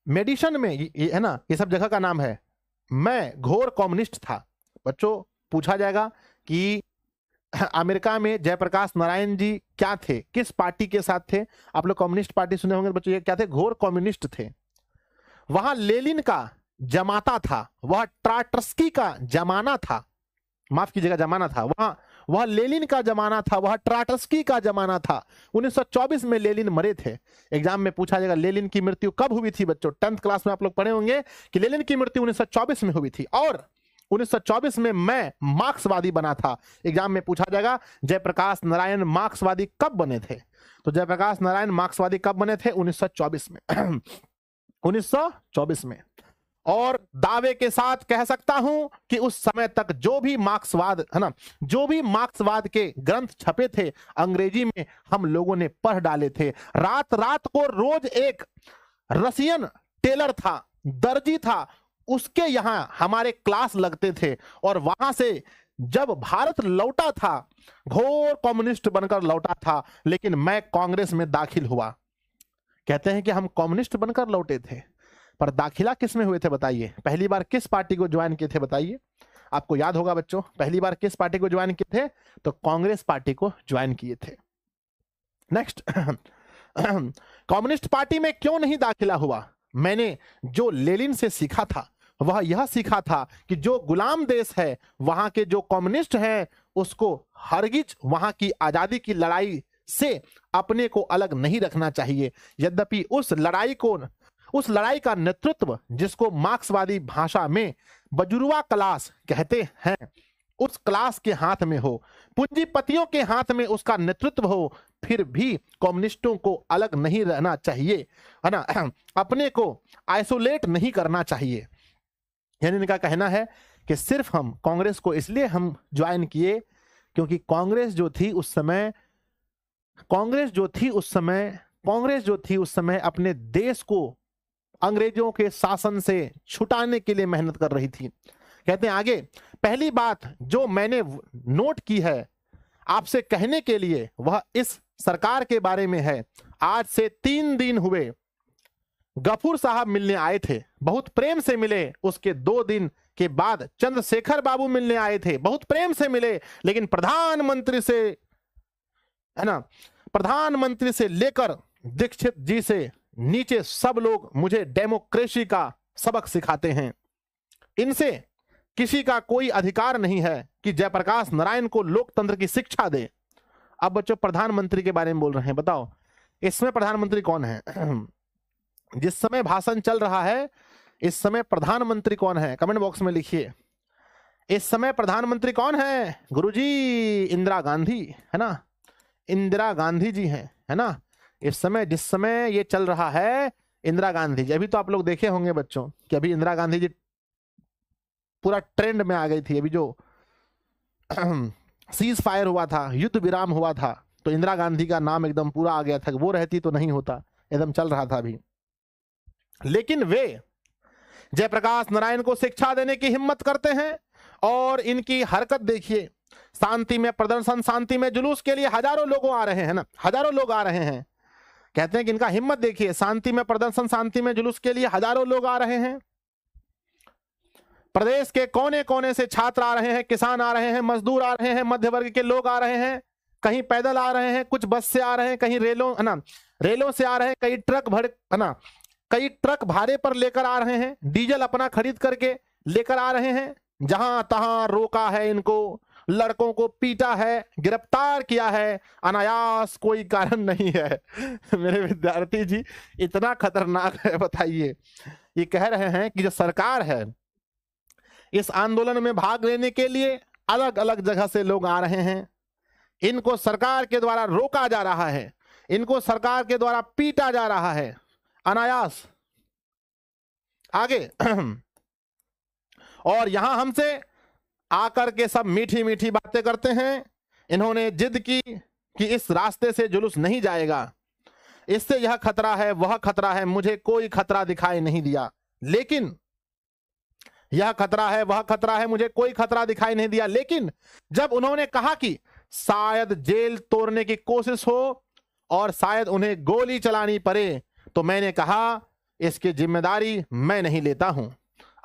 मेडिसन में, है ना, ये सब जगह का नाम है। मैं घोर कम्युनिस्ट था। बच्चों पूछा जाएगा कि अमेरिका में जयप्रकाश नारायण जी क्या थे, किस पार्टी के साथ थे? आप लोग कम्युनिस्ट पार्टी सुने होंगे बच्चों, ये क्या थे? घोर कम्युनिस्ट थे। वहां लेनिन का जमाता था, वह ट्राटस्की का जमाना था, माफ कीजिएगा जमाना था, वह लेनिन का जमाना था, वह ट्राटस्की का जमाना था। 1924 में लेनिन मरे थे। एग्जाम में पूछा जाएगा लेनिन की मृत्यु कब हुई थी? बच्चों 10th क्लास में आप लोग पढ़े होंगे कि लेनिन की मृत्यु 1924 में हुई थी और 1924 में मैं मार्क्सवादी बना था। एग्जाम में पूछा जाएगा जयप्रकाश नारायण मार्क्सवादी कब बने थे? तो जयप्रकाश नारायण मार्क्सवादी कब बने थे? 1924 में। 1924 में। और दावे के साथ कह सकता हूं कि उस समय तक जो भी मार्क्सवाद, है ना, जो भी मार्क्सवाद के ग्रंथ छपे थे अंग्रेजी में, हम लोगों ने पढ़ डाले थे। रात रात को रोज एक रसियन टेलर था, दर्जी था, उसके यहां हमारे क्लास लगते थे और वहां से जब भारत लौटा था घोर कम्युनिस्ट बनकर लौटा था, लेकिन मैं कांग्रेस में दाखिल हुआ। कहते हैं कि हम कम्युनिस्ट बनकर लौटे थे। पर दाखिला किस में हुए थे बताइए? पहली बार किस पार्टी को ज्वाइन किए थे बताइए? आपको याद होगा बच्चों, पहली बार किस पार्टी को ज्वाइन किए थे? तो कांग्रेस पार्टी को ज्वाइन किए थे। नेक्स्ट, कम्युनिस्ट पार्टी में क्यों नहीं दाखिला हुआ? मैंने जो लेनिन से सीखा था वह यह सीखा था कि जो गुलाम देश है वहां के जो कम्युनिस्ट हैं उसको हरगिज वहां की आजादी की लड़ाई से अपने को अलग नहीं रखना चाहिए। यद्यपि उस लड़ाई का नेतृत्व, जिसको मार्क्सवादी भाषा में बजुर्वा क्लास कहते हैं, उस क्लास के हाथ में हो, पूंजीपतियों के हाथ में उसका नेतृत्व हो, फिर भी कम्युनिस्टों को अलग नहीं रहना चाहिए, है ना, अपने को आइसोलेट नहीं करना चाहिए। यानी इनका कहना है कि सिर्फ हम कांग्रेस को इसलिए हम ज्वाइन किए क्योंकि कांग्रेस जो थी उस समय अपने देश को अंग्रेजों के शासन से छुटाने के लिए मेहनत कर रही थी। कहते हैं आगे, पहली बात जो मैंने नोट की है आपसे कहने के लिए वह इस सरकार के बारे में है। आज से 3 दिन हुए गफूर साहब मिलने आए थे, बहुत प्रेम से मिले। उसके 2 दिन के बाद चंद्रशेखर बाबू मिलने आए थे, बहुत प्रेम से मिले। लेकिन प्रधानमंत्री से, है ना, प्रधानमंत्री से लेकर दीक्षित जी से नीचे सब लोग मुझे डेमोक्रेसी का सबक सिखाते हैं। इनसे किसी का कोई अधिकार नहीं है कि जयप्रकाश नारायण को लोकतंत्र की शिक्षा दे। अब बच्चों प्रधानमंत्री के बारे में बोल रहे हैं, बताओ इसमें प्रधानमंत्री कौन है? जिस समय भाषण चल रहा है इस समय प्रधानमंत्री कौन है? कमेंट बॉक्स में लिखिए। इस समय प्रधानमंत्री कौन है? गुरुजी इंदिरा गांधी, है ना, इंदिरा गांधी जी हैं, है ना। इस समय जिस समय ये चल रहा है इंदिरा गांधी जी, अभी तो आप लोग देखे होंगे बच्चों कि अभी इंदिरा गांधी जी पूरा ट्रेंड में आ गई थी। अभी जो सीज फायर हुआ था, युद्ध विराम हुआ था, तो इंदिरा गांधी का नाम एकदम पूरा आ गया था। वो रहती तो नहीं होता, एकदम चल रहा था अभी। लेकिन वे जयप्रकाश नारायण को शिक्षा देने की हिम्मत करते हैं और इनकी हरकत देखिए। शांति में प्रदर्शन, शांति में जुलूस के लिए हजारों लोग आ रहे हैं ना, हजारों लोग आ रहे हैं। कहते हैं कि इनका हिम्मत देखिए, शांति में प्रदर्शन, शांति में जुलूस के लिए हजारों लोग आ रहे हैं। प्रदेश के कोने कोने से छात्र आ रहे हैं, किसान आ रहे हैं, मजदूर आ रहे हैं, मध्य वर्ग के लोग आ रहे हैं। कहीं पैदल आ रहे हैं, कुछ बस से आ रहे हैं, कहीं रेलों, है ना, रेलों से आ रहे हैं, कई ट्रक भर, है ना, कई ट्रक भाड़े पर लेकर आ रहे हैं, डीजल अपना खरीद करके लेकर आ रहे हैं। जहां तहां रोका है इनको, लड़कों को पीटा है, गिरफ्तार किया है, अनायास कोई कारण नहीं है। मेरे विद्यार्थी जी, इतना खतरनाक है बताइए। ये कह रहे हैं कि जो सरकार है, इस आंदोलन में भाग लेने के लिए अलग अलग जगह से लोग आ रहे हैं। इनको सरकार के द्वारा रोका जा रहा है, इनको सरकार के द्वारा पीटा जा रहा है अनायास। आगे और यहां हमसे आकर के सब मीठी मीठी बातें करते हैं। इन्होंने जिद की कि इस रास्ते से जुलूस नहीं जाएगा, इससे यह खतरा है, वह खतरा है, मुझे कोई खतरा दिखाई नहीं दिया। लेकिन यह खतरा है, वह खतरा है, मुझे कोई खतरा दिखाई नहीं दिया। लेकिन जब उन्होंने कहा कि शायद जेल तोड़ने की कोशिश हो और शायद उन्हें गोली चलानी पड़े, तो मैंने कहा इसकी जिम्मेदारी मैं नहीं लेता हूं।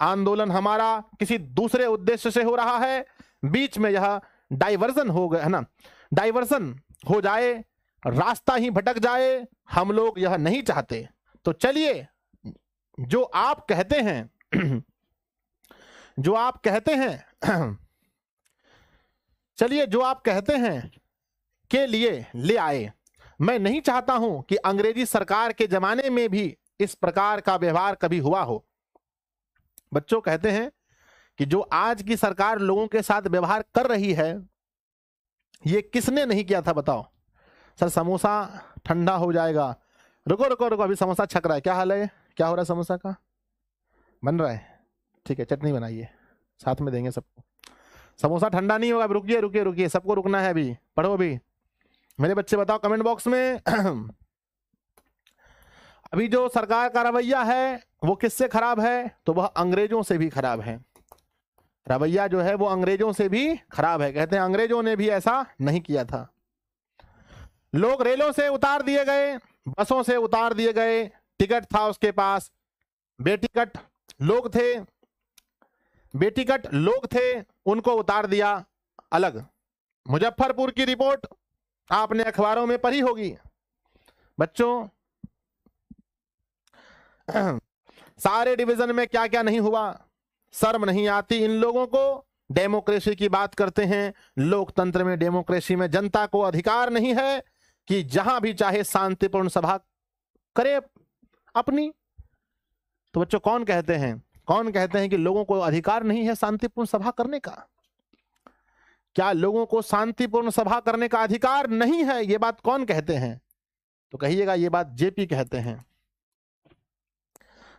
आंदोलन हमारा किसी दूसरे उद्देश्य से हो रहा है, बीच में यह डाइवर्जन हो गया, है ना, डाइवर्जन हो जाए, रास्ता ही भटक जाए, हम लोग यह नहीं चाहते। तो चलिए जो आप कहते हैं जो आप कहते हैं चलिए जो आप कहते हैं के लिए ले आए। मैं नहीं चाहता हूं कि अंग्रेजी सरकार के जमाने में भी इस प्रकार का व्यवहार कभी हुआ हो। बच्चों कहते हैं कि जो आज की सरकार लोगों के साथ व्यवहार कर रही है, ये किसने नहीं किया था बताओ? सर समोसा ठंडा हो जाएगा, रुको रुको रुको, अभी समोसा छक रहा है। क्या हाल है, क्या हो रहा है? समोसा का बन रहा है, ठीक है, चटनी बनाइए, साथ में देंगे सबको। समोसा ठंडा नहीं होगा, रुकिए रुकिए रुकिए, सबको रुकना है अभी। पढ़ो अभी मेरे बच्चे, बताओ कमेंट बॉक्स में। अभी जो सरकार का रवैया है वो किससे खराब है? तो वह अंग्रेजों से भी खराब है। रवैया जो है वो अंग्रेजों से भी खराब है। कहते हैं अंग्रेजों ने भी ऐसा नहीं किया था। लोग रेलों से उतार दिए गए, बसों से उतार दिए गए, टिकट था उसके पास, बेटीकट लोग थे, उनको उतार दिया अलग। मुजफ्फरपुर की रिपोर्ट आपने अखबारों में पढ़ी होगी बच्चों। सारे डिवीजन में क्या क्या नहीं हुआ, शर्म नहीं आती इन लोगों को। डेमोक्रेसी की बात करते हैं, लोकतंत्र में, डेमोक्रेसी में जनता को अधिकार नहीं है कि जहां भी चाहे शांतिपूर्ण सभा करे अपनी। तो बच्चों कौन कहते हैं कि लोगों को अधिकार नहीं है शांतिपूर्ण सभा करने का? क्या लोगों को शांतिपूर्ण सभा करने का अधिकार नहीं है? ये बात कौन कहते हैं? तो कहिएगा ये बात जेपी कहते हैं।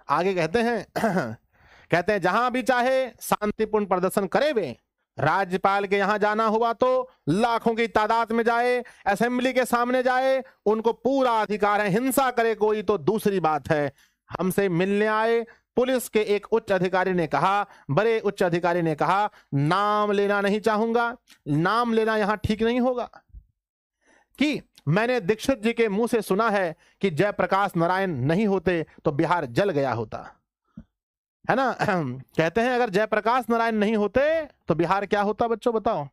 आगे कहते हैं जहां भी चाहे शांतिपूर्ण प्रदर्शन करे वे। राज्यपाल के यहां जाना हुआ तो लाखों की तादाद में जाए, असेंबली के सामने जाए, उनको पूरा अधिकार है। हिंसा करे कोई तो दूसरी बात है। हमसे मिलने आए, पुलिस के एक उच्च अधिकारी ने कहा, बड़े उच्च अधिकारी ने कहा, नाम लेना नहीं चाहूंगा, नाम लेना यहां ठीक नहीं होगा, कि मैंने दीक्षित जी के मुंह से सुना है कि जयप्रकाश नारायण नहीं होते तो बिहार जल गया होता, है ना। कहते हैं अगर जयप्रकाश नारायण नहीं होते तो बिहार क्या होता बच्चों बताओ?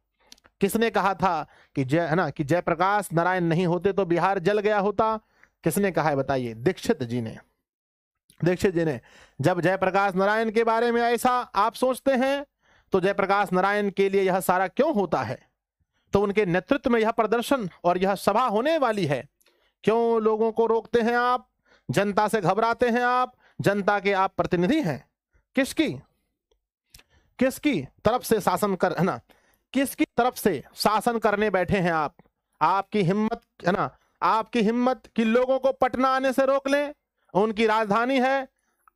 किसने कहा था कि जयप्रकाश नारायण नहीं होते तो बिहार जल गया होता? किसने कहा है बताइए? दीक्षित जी ने। जब जयप्रकाश नारायण के बारे में ऐसा आप सोचते हैं तो जयप्रकाश नारायण के लिए यह सारा क्यों होता है? तो उनके नेतृत्व में यह प्रदर्शन और यह सभा होने वाली है। क्यों लोगों को रोकते हैं आप? जनता से घबराते हैं आप? जनता के आप प्रतिनिधि हैं। किसकी तरफ से शासन कर, है ना, किसकी तरफ से शासन करने बैठे हैं आप? आपकी हिम्मत, है ना, आपकी हिम्मत कि लोगों को पटना आने से रोक लें। उनकी राजधानी है,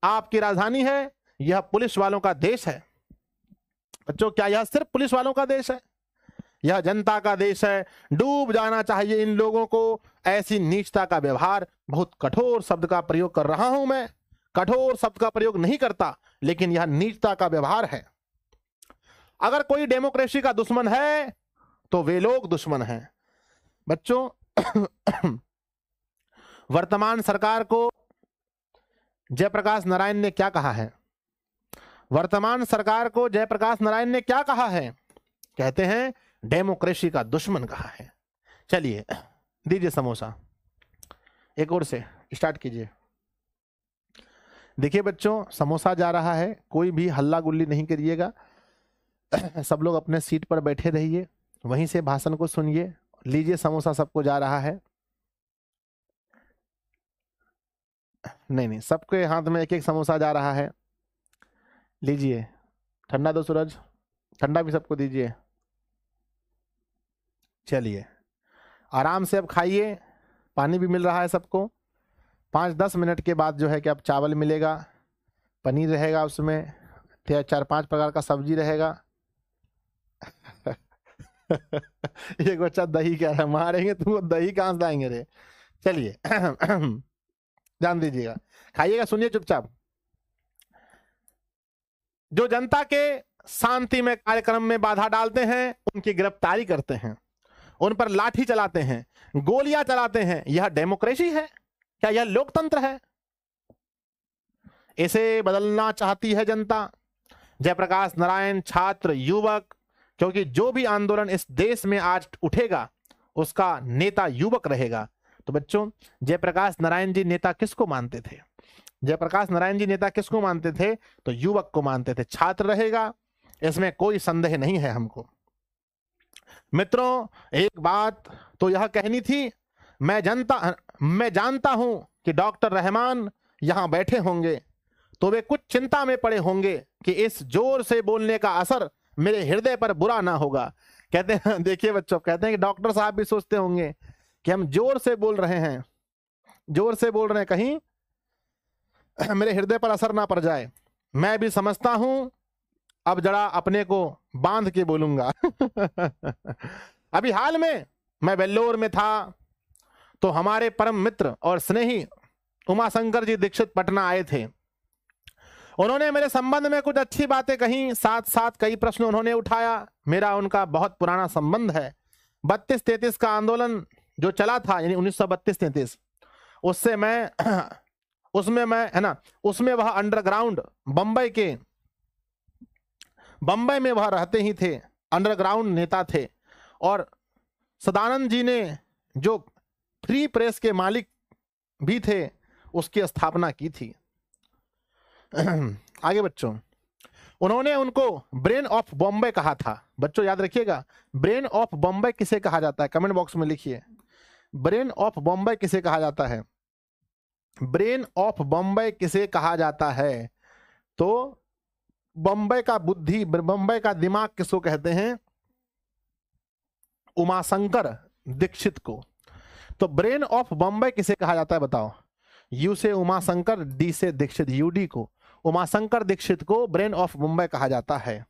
आपकी राजधानी है। यह पुलिस वालों का देश है बच्चों। क्या यह सिर्फ पुलिस वालों का देश है? यह जनता का देश है। डूब जाना चाहिए इन लोगों को। ऐसी नीचता का व्यवहार, बहुत कठोर शब्द का प्रयोग कर रहा हूं मैं, कठोर शब्द का प्रयोग नहीं करता, लेकिन यह नीचता का व्यवहार है। अगर कोई डेमोक्रेसी का दुश्मन है तो वे लोग दुश्मन हैं बच्चों। वर्तमान सरकार को जयप्रकाश नारायण ने क्या कहा है? वर्तमान सरकार को जयप्रकाश नारायण ने क्या कहा है? कहते हैं डेमोक्रेसी का दुश्मन कहा है। चलिए दीजिए समोसा, एक और से स्टार्ट कीजिए। देखिए बच्चों, समोसा जा रहा है, कोई भी हल्ला गुल्ली नहीं करिएगा। सब लोग अपने सीट पर बैठे रहिए, वहीं से भाषण को सुनिए। लीजिए समोसा, सबको जा रहा है। नहीं, सबके हाथ में एक एक समोसा जा रहा है। लीजिए, ठंडा दो सूरज, ठंडा भी सबको दीजिए। चलिए आराम से अब खाइए, पानी भी मिल रहा है सबको। 5-10 मिनट के बाद जो है कि अब चावल मिलेगा, पनीर रहेगा, उसमें 4-5 प्रकार का सब्जी रहेगा। एक बच्चा दही कह रहा है, मारेंगे तुमको, दही कहां से लाएंगे रे। चलिए ध्यान दीजिएगा, खाइएगा, सुनिए चुपचाप। जो जनता के शांति में कार्यक्रम में बाधा डालते हैं, उनकी गिरफ्तारी करते हैं, उन पर लाठी चलाते हैं, गोलियां चलाते हैं, यह डेमोक्रेसी है? क्या यह लोकतंत्र है? इसे बदलना चाहती है जनता। जयप्रकाश नारायण छात्र, युवक, क्योंकि जो भी आंदोलन इस देश में आज उठेगा उसका नेता युवक रहेगा। तो बच्चों, जयप्रकाश नारायण जी नेता किसको मानते थे? जयप्रकाश नारायण जी नेता किसको मानते थे? तो युवक को मानते थे। छात्र रहेगा, इसमें कोई संदेह नहीं है हमको। मित्रों, एक बात तो यह कहनी थी, मैं जानता हूं कि डॉक्टर रहमान यहां बैठे होंगे तो वे कुछ चिंता में पड़े होंगे कि इस जोर से बोलने का असर मेरे हृदय पर बुरा ना होगा। कहते हैं, देखिए बच्चों, कहते हैं कि डॉक्टर साहब भी सोचते होंगे कि हम जोर से बोल रहे हैं, कहीं मेरे हृदय पर असर ना पड़ जाए। मैं भी समझता हूं, अब जरा अपने को बांध के बोलूंगा। अभी हाल में मैं वेल्लोर में था तो हमारे परम मित्र और स्नेही उमाशंकर जी दीक्षित पटना आए थे। उन्होंने मेरे संबंध में कुछ अच्छी बातें कही, साथ साथ कई प्रश्न उन्होंने उठाया। मेरा उनका बहुत पुराना संबंध है। 32-33 का आंदोलन जो चला था, यानी 1932-33, उससे मैं उसमें मैं, है ना, उसमें वह अंडरग्राउंड बम्बई में वह रहते ही थे, अंडरग्राउंड नेता थे। और सदानंद जी ने, जो फ्री प्रेस के मालिक भी थे, उसकी स्थापना की थी। आगे बच्चों, उन्होंने उनको ब्रेन ऑफ बॉम्बे कहा था। बच्चों याद रखिएगा, ब्रेन ऑफ बॉम्बे किसे कहा जाता है, कमेंट बॉक्स में लिखिए। ब्रेन ऑफ बॉम्बे किसे कहा जाता है? ब्रेन ऑफ बॉम्बे किसे कहा जाता है? तो बॉम्बे का बुद्धि, बॉम्बे का दिमाग किसको कहते हैं? उमाशंकर दीक्षित को। तो ब्रेन ऑफ बॉम्बे किसे कहा जाता है बताओ? यू से उमाशंकर, डी से दीक्षित, यूडी को। उमाशंकर दीक्षित को ब्रेन ऑफ बॉम्बे कहा जाता है।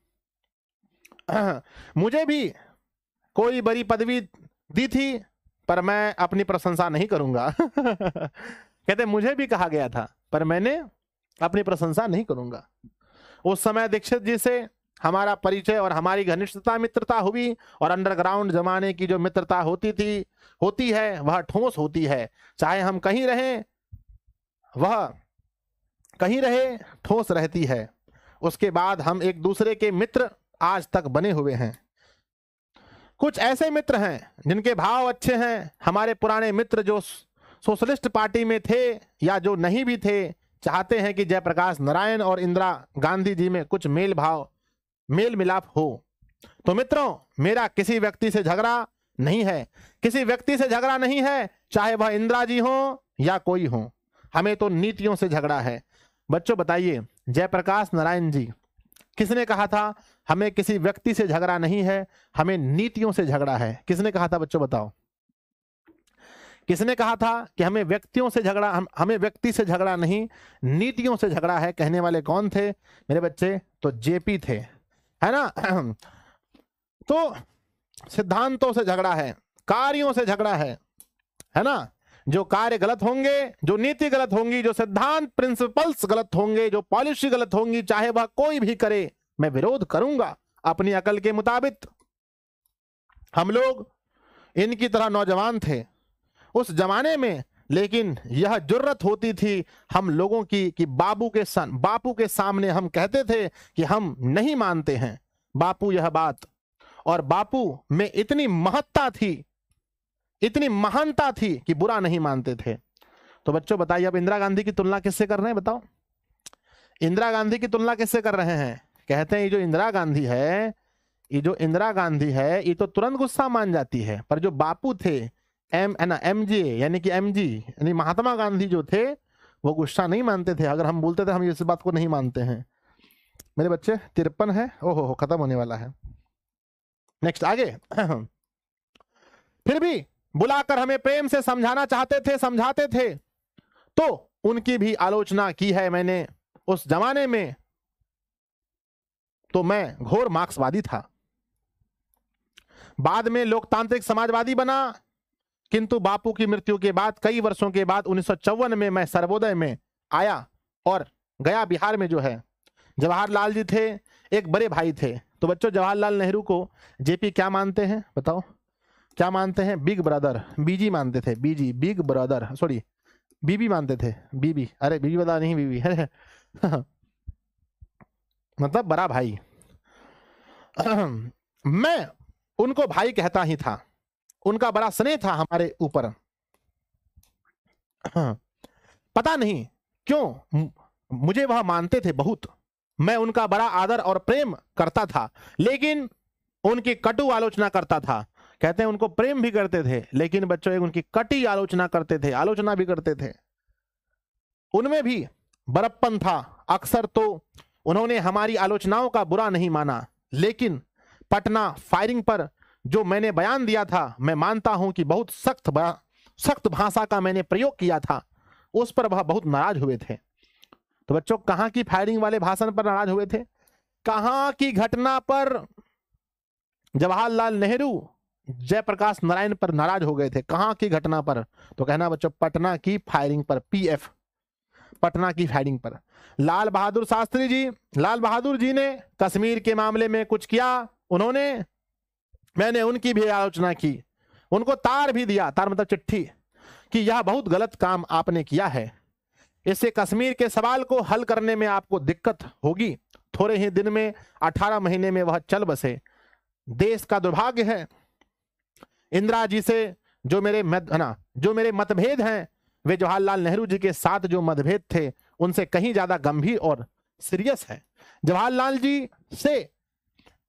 मुझे भी कोई बड़ी पदवी दी थी, पर मैं अपनी प्रशंसा नहीं करूंगा। कहते मुझे भी कहा गया था, पर मैंने अपनी प्रशंसा नहीं करूंगा। उस समय दीक्षित जी से हमारा परिचय और हमारी घनिष्ठता, मित्रता हुई। और अंडरग्राउंड जमाने की जो मित्रता होती है वह ठोस होती है। चाहे हम कहीं रहें, वह कहीं रहे, ठोस रहती है। उसके बाद हम एक दूसरे के मित्र आज तक बने हुए हैं। कुछ ऐसे मित्र हैं जिनके भाव अच्छे हैं। हमारे पुराने मित्र जो सोशलिस्ट पार्टी में थे या जो नहीं भी थे, चाहते हैं कि जयप्रकाश नारायण और इंदिरा गांधी जी में कुछ मेल मिलाप हो। तो मित्रों, मेरा किसी व्यक्ति से झगड़ा नहीं है, किसी व्यक्ति से झगड़ा नहीं है, चाहे वह इंदिरा जी हो या कोई हो। हमें तो नीतियों से झगड़ा है। बच्चों बताइए, जयप्रकाश नारायण जी, किसने कहा था हमें किसी व्यक्ति से झगड़ा नहीं है, हमें नीतियों से झगड़ा है? किसने कहा था बच्चों बताओ? किसने कहा था कि हमें व्यक्तियों से झगड़ा, हमें व्यक्ति से झगड़ा नहीं, नीतियों से झगड़ा है? कहने वाले कौन थे मेरे बच्चे? तो जेपी थे, है ना। तो सिद्धांतों से झगड़ा है, कार्यों से झगड़ा है ना। जो कार्य गलत होंगे, जो नीति गलत होंगी, जो सिद्धांत प्रिंसिपल्स गलत होंगे, जो पॉलिसी गलत होंगी, चाहे वह कोई भी करे, मैं विरोध करूंगा अपनी अकल के मुताबिक। हम लोग इनकी तरह नौजवान थे उस जमाने में, लेकिन यह जुर्रत होती थी हम लोगों की कि बापू के सामने हम कहते थे कि हम नहीं मानते हैं बापू यह बात। और बापू में इतनी महत्ता थी, इतनी महानता थी कि बुरा नहीं मानते थे। तो बच्चों बताइए, अब इंदिरा गांधी की तुलना किससे कर रहे हैं बताओ? इंदिरा गांधी की तुलना किससे कर रहे हैं? कहते हैं ये जो इंदिरा गांधी है, ये तो तुरंत गुस्सा मान जाती है, पर जो बापू थे, एमजे यानी कि एमजी यानी महात्मा गांधी जो थे, वो गुस्सा नहीं मानते थे। अगर हम बोलते थे हम इस बात को नहीं मानते हैं। मेरे बच्चे 53 है, ओहो खत्म होने वाला है। नेक्स्ट आगे। फिर भी बुलाकर हमें प्रेम से समझाते थे, तो उनकी भी आलोचना की है मैंने। उस जमाने में तो मैं घोर मार्क्सवादी था, बाद में लोकतांत्रिक समाजवादी बना, किंतु बापू की मृत्यु के बाद कई वर्षों के बाद 1954 में मैं सर्वोदय में आया और गया बिहार में जो है जवाहरलाल जी थे, एक बड़े भाई थे। तो बच्चों जवाहरलाल नेहरू को जेपी क्या मानते हैं बताओ? क्या मानते हैं? बिग ब्रदर, बीजी मानते थे, बीजी, बिग ब्रदर, सॉरी बीबी मानते थे, बीबी, अरे बीबी बता नहीं, बीबी है मतलब बड़ा भाई। मैं उनको भाई कहता ही था, उनका बड़ा स्नेह था हमारे ऊपर। पता नहीं क्यों मुझे वह मानते थे बहुत, मैं उनका बड़ा आदर और प्रेम करता था, लेकिन उनकी कटु आलोचना करता था। कहते हैं उनको प्रेम भी करते थे, लेकिन बच्चों एक उनकी कटी आलोचना करते थे, आलोचना भी करते थे। उनमें भी बड़प्पन था। अक्सर तो उन्होंने हमारी आलोचनाओं का बुरा नहीं माना, लेकिन पटना फायरिंग पर जो मैंने बयान दिया था, मैं मानता हूं कि बहुत सख्त भाषा का मैंने प्रयोग किया था, उस पर वह बहुत नाराज हुए थे। तो बच्चों कहां की फायरिंग वाले भाषण पर नाराज हुए थे? कहां की घटना पर जवाहरलाल नेहरू जयप्रकाश नारायण पर नाराज हो गए थे? कहां की घटना पर? तो कहना बच्चों पटना की फायरिंग पर, पीएफ, पटना की फायरिंग पर। लाल बहादुर जी ने कश्मीर के मामले में कुछ किया, मैंने उनकी भी आलोचना की, उनको तार भी दिया, तार मतलब चिट्ठी, कि यह बहुत गलत काम आपने किया है। इससे कश्मीर के सवाल को हल करने में आपको दिक्कत होगी। थोड़े ही दिन में 18 महीने में वह चल बसे। देश का दुर्भाग्य है, इंदिरा जी से जो मेरे मतभेद हैं वे जवाहरलाल नेहरू जी के साथ जो मतभेद थे उनसे कहीं ज्यादा गंभीर और सीरियस है। जवाहरलाल जी से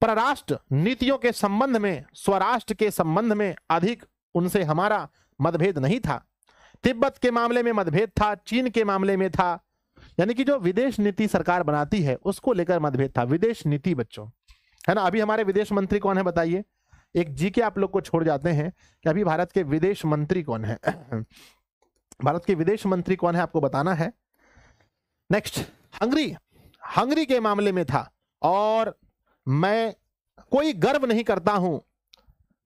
परराष्ट्र नीतियों के संबंध में, स्वराष्ट्र के संबंध में अधिक उनसे हमारा मतभेद नहीं था। तिब्बत के मामले में मतभेद था, चीन के मामले में था, यानी कि जो विदेश नीति सरकार बनाती है उसको लेकर मतभेद था। विदेश नीति बच्चों, है ना। अभी हमारे विदेश मंत्री कौन है बताइए? एक जीके आप लोग को छोड़ जाते हैं कि अभी भारत के विदेश मंत्री कौन है। भारत के विदेश मंत्री कौन है आपको बताना है। नेक्स्ट, हंगरी के मामले में था और मैं कोई गर्व नहीं करता हूं,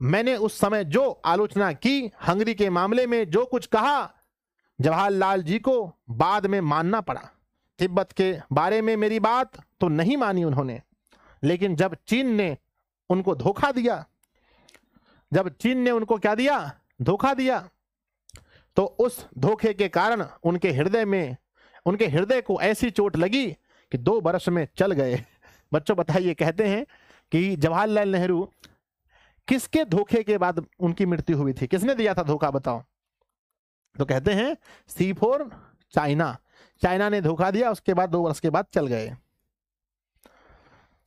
मैंने उस समय जो आलोचना की, हंगरी के मामले में जो कुछ कहा, जवाहरलाल जी को बाद में मानना पड़ा। तिब्बत के बारे में मेरी बात तो नहीं मानी उन्होंने, लेकिन जब चीन ने उनको धोखा दिया, जब चीन ने उनको क्या दिया? धोखा दिया, तो उस धोखे के कारण उनके हृदय को ऐसी चोट लगी कि 2 वर्ष में चल गए। बच्चों बताइए, कहते हैं कि जवाहरलाल नेहरू किसके धोखे के बाद उनकी मृत्यु हुई थी? किसने दिया था धोखा बताओ? तो कहते हैं C4 चाइना ने धोखा दिया, उसके बाद 2 वर्ष के बाद चल गए।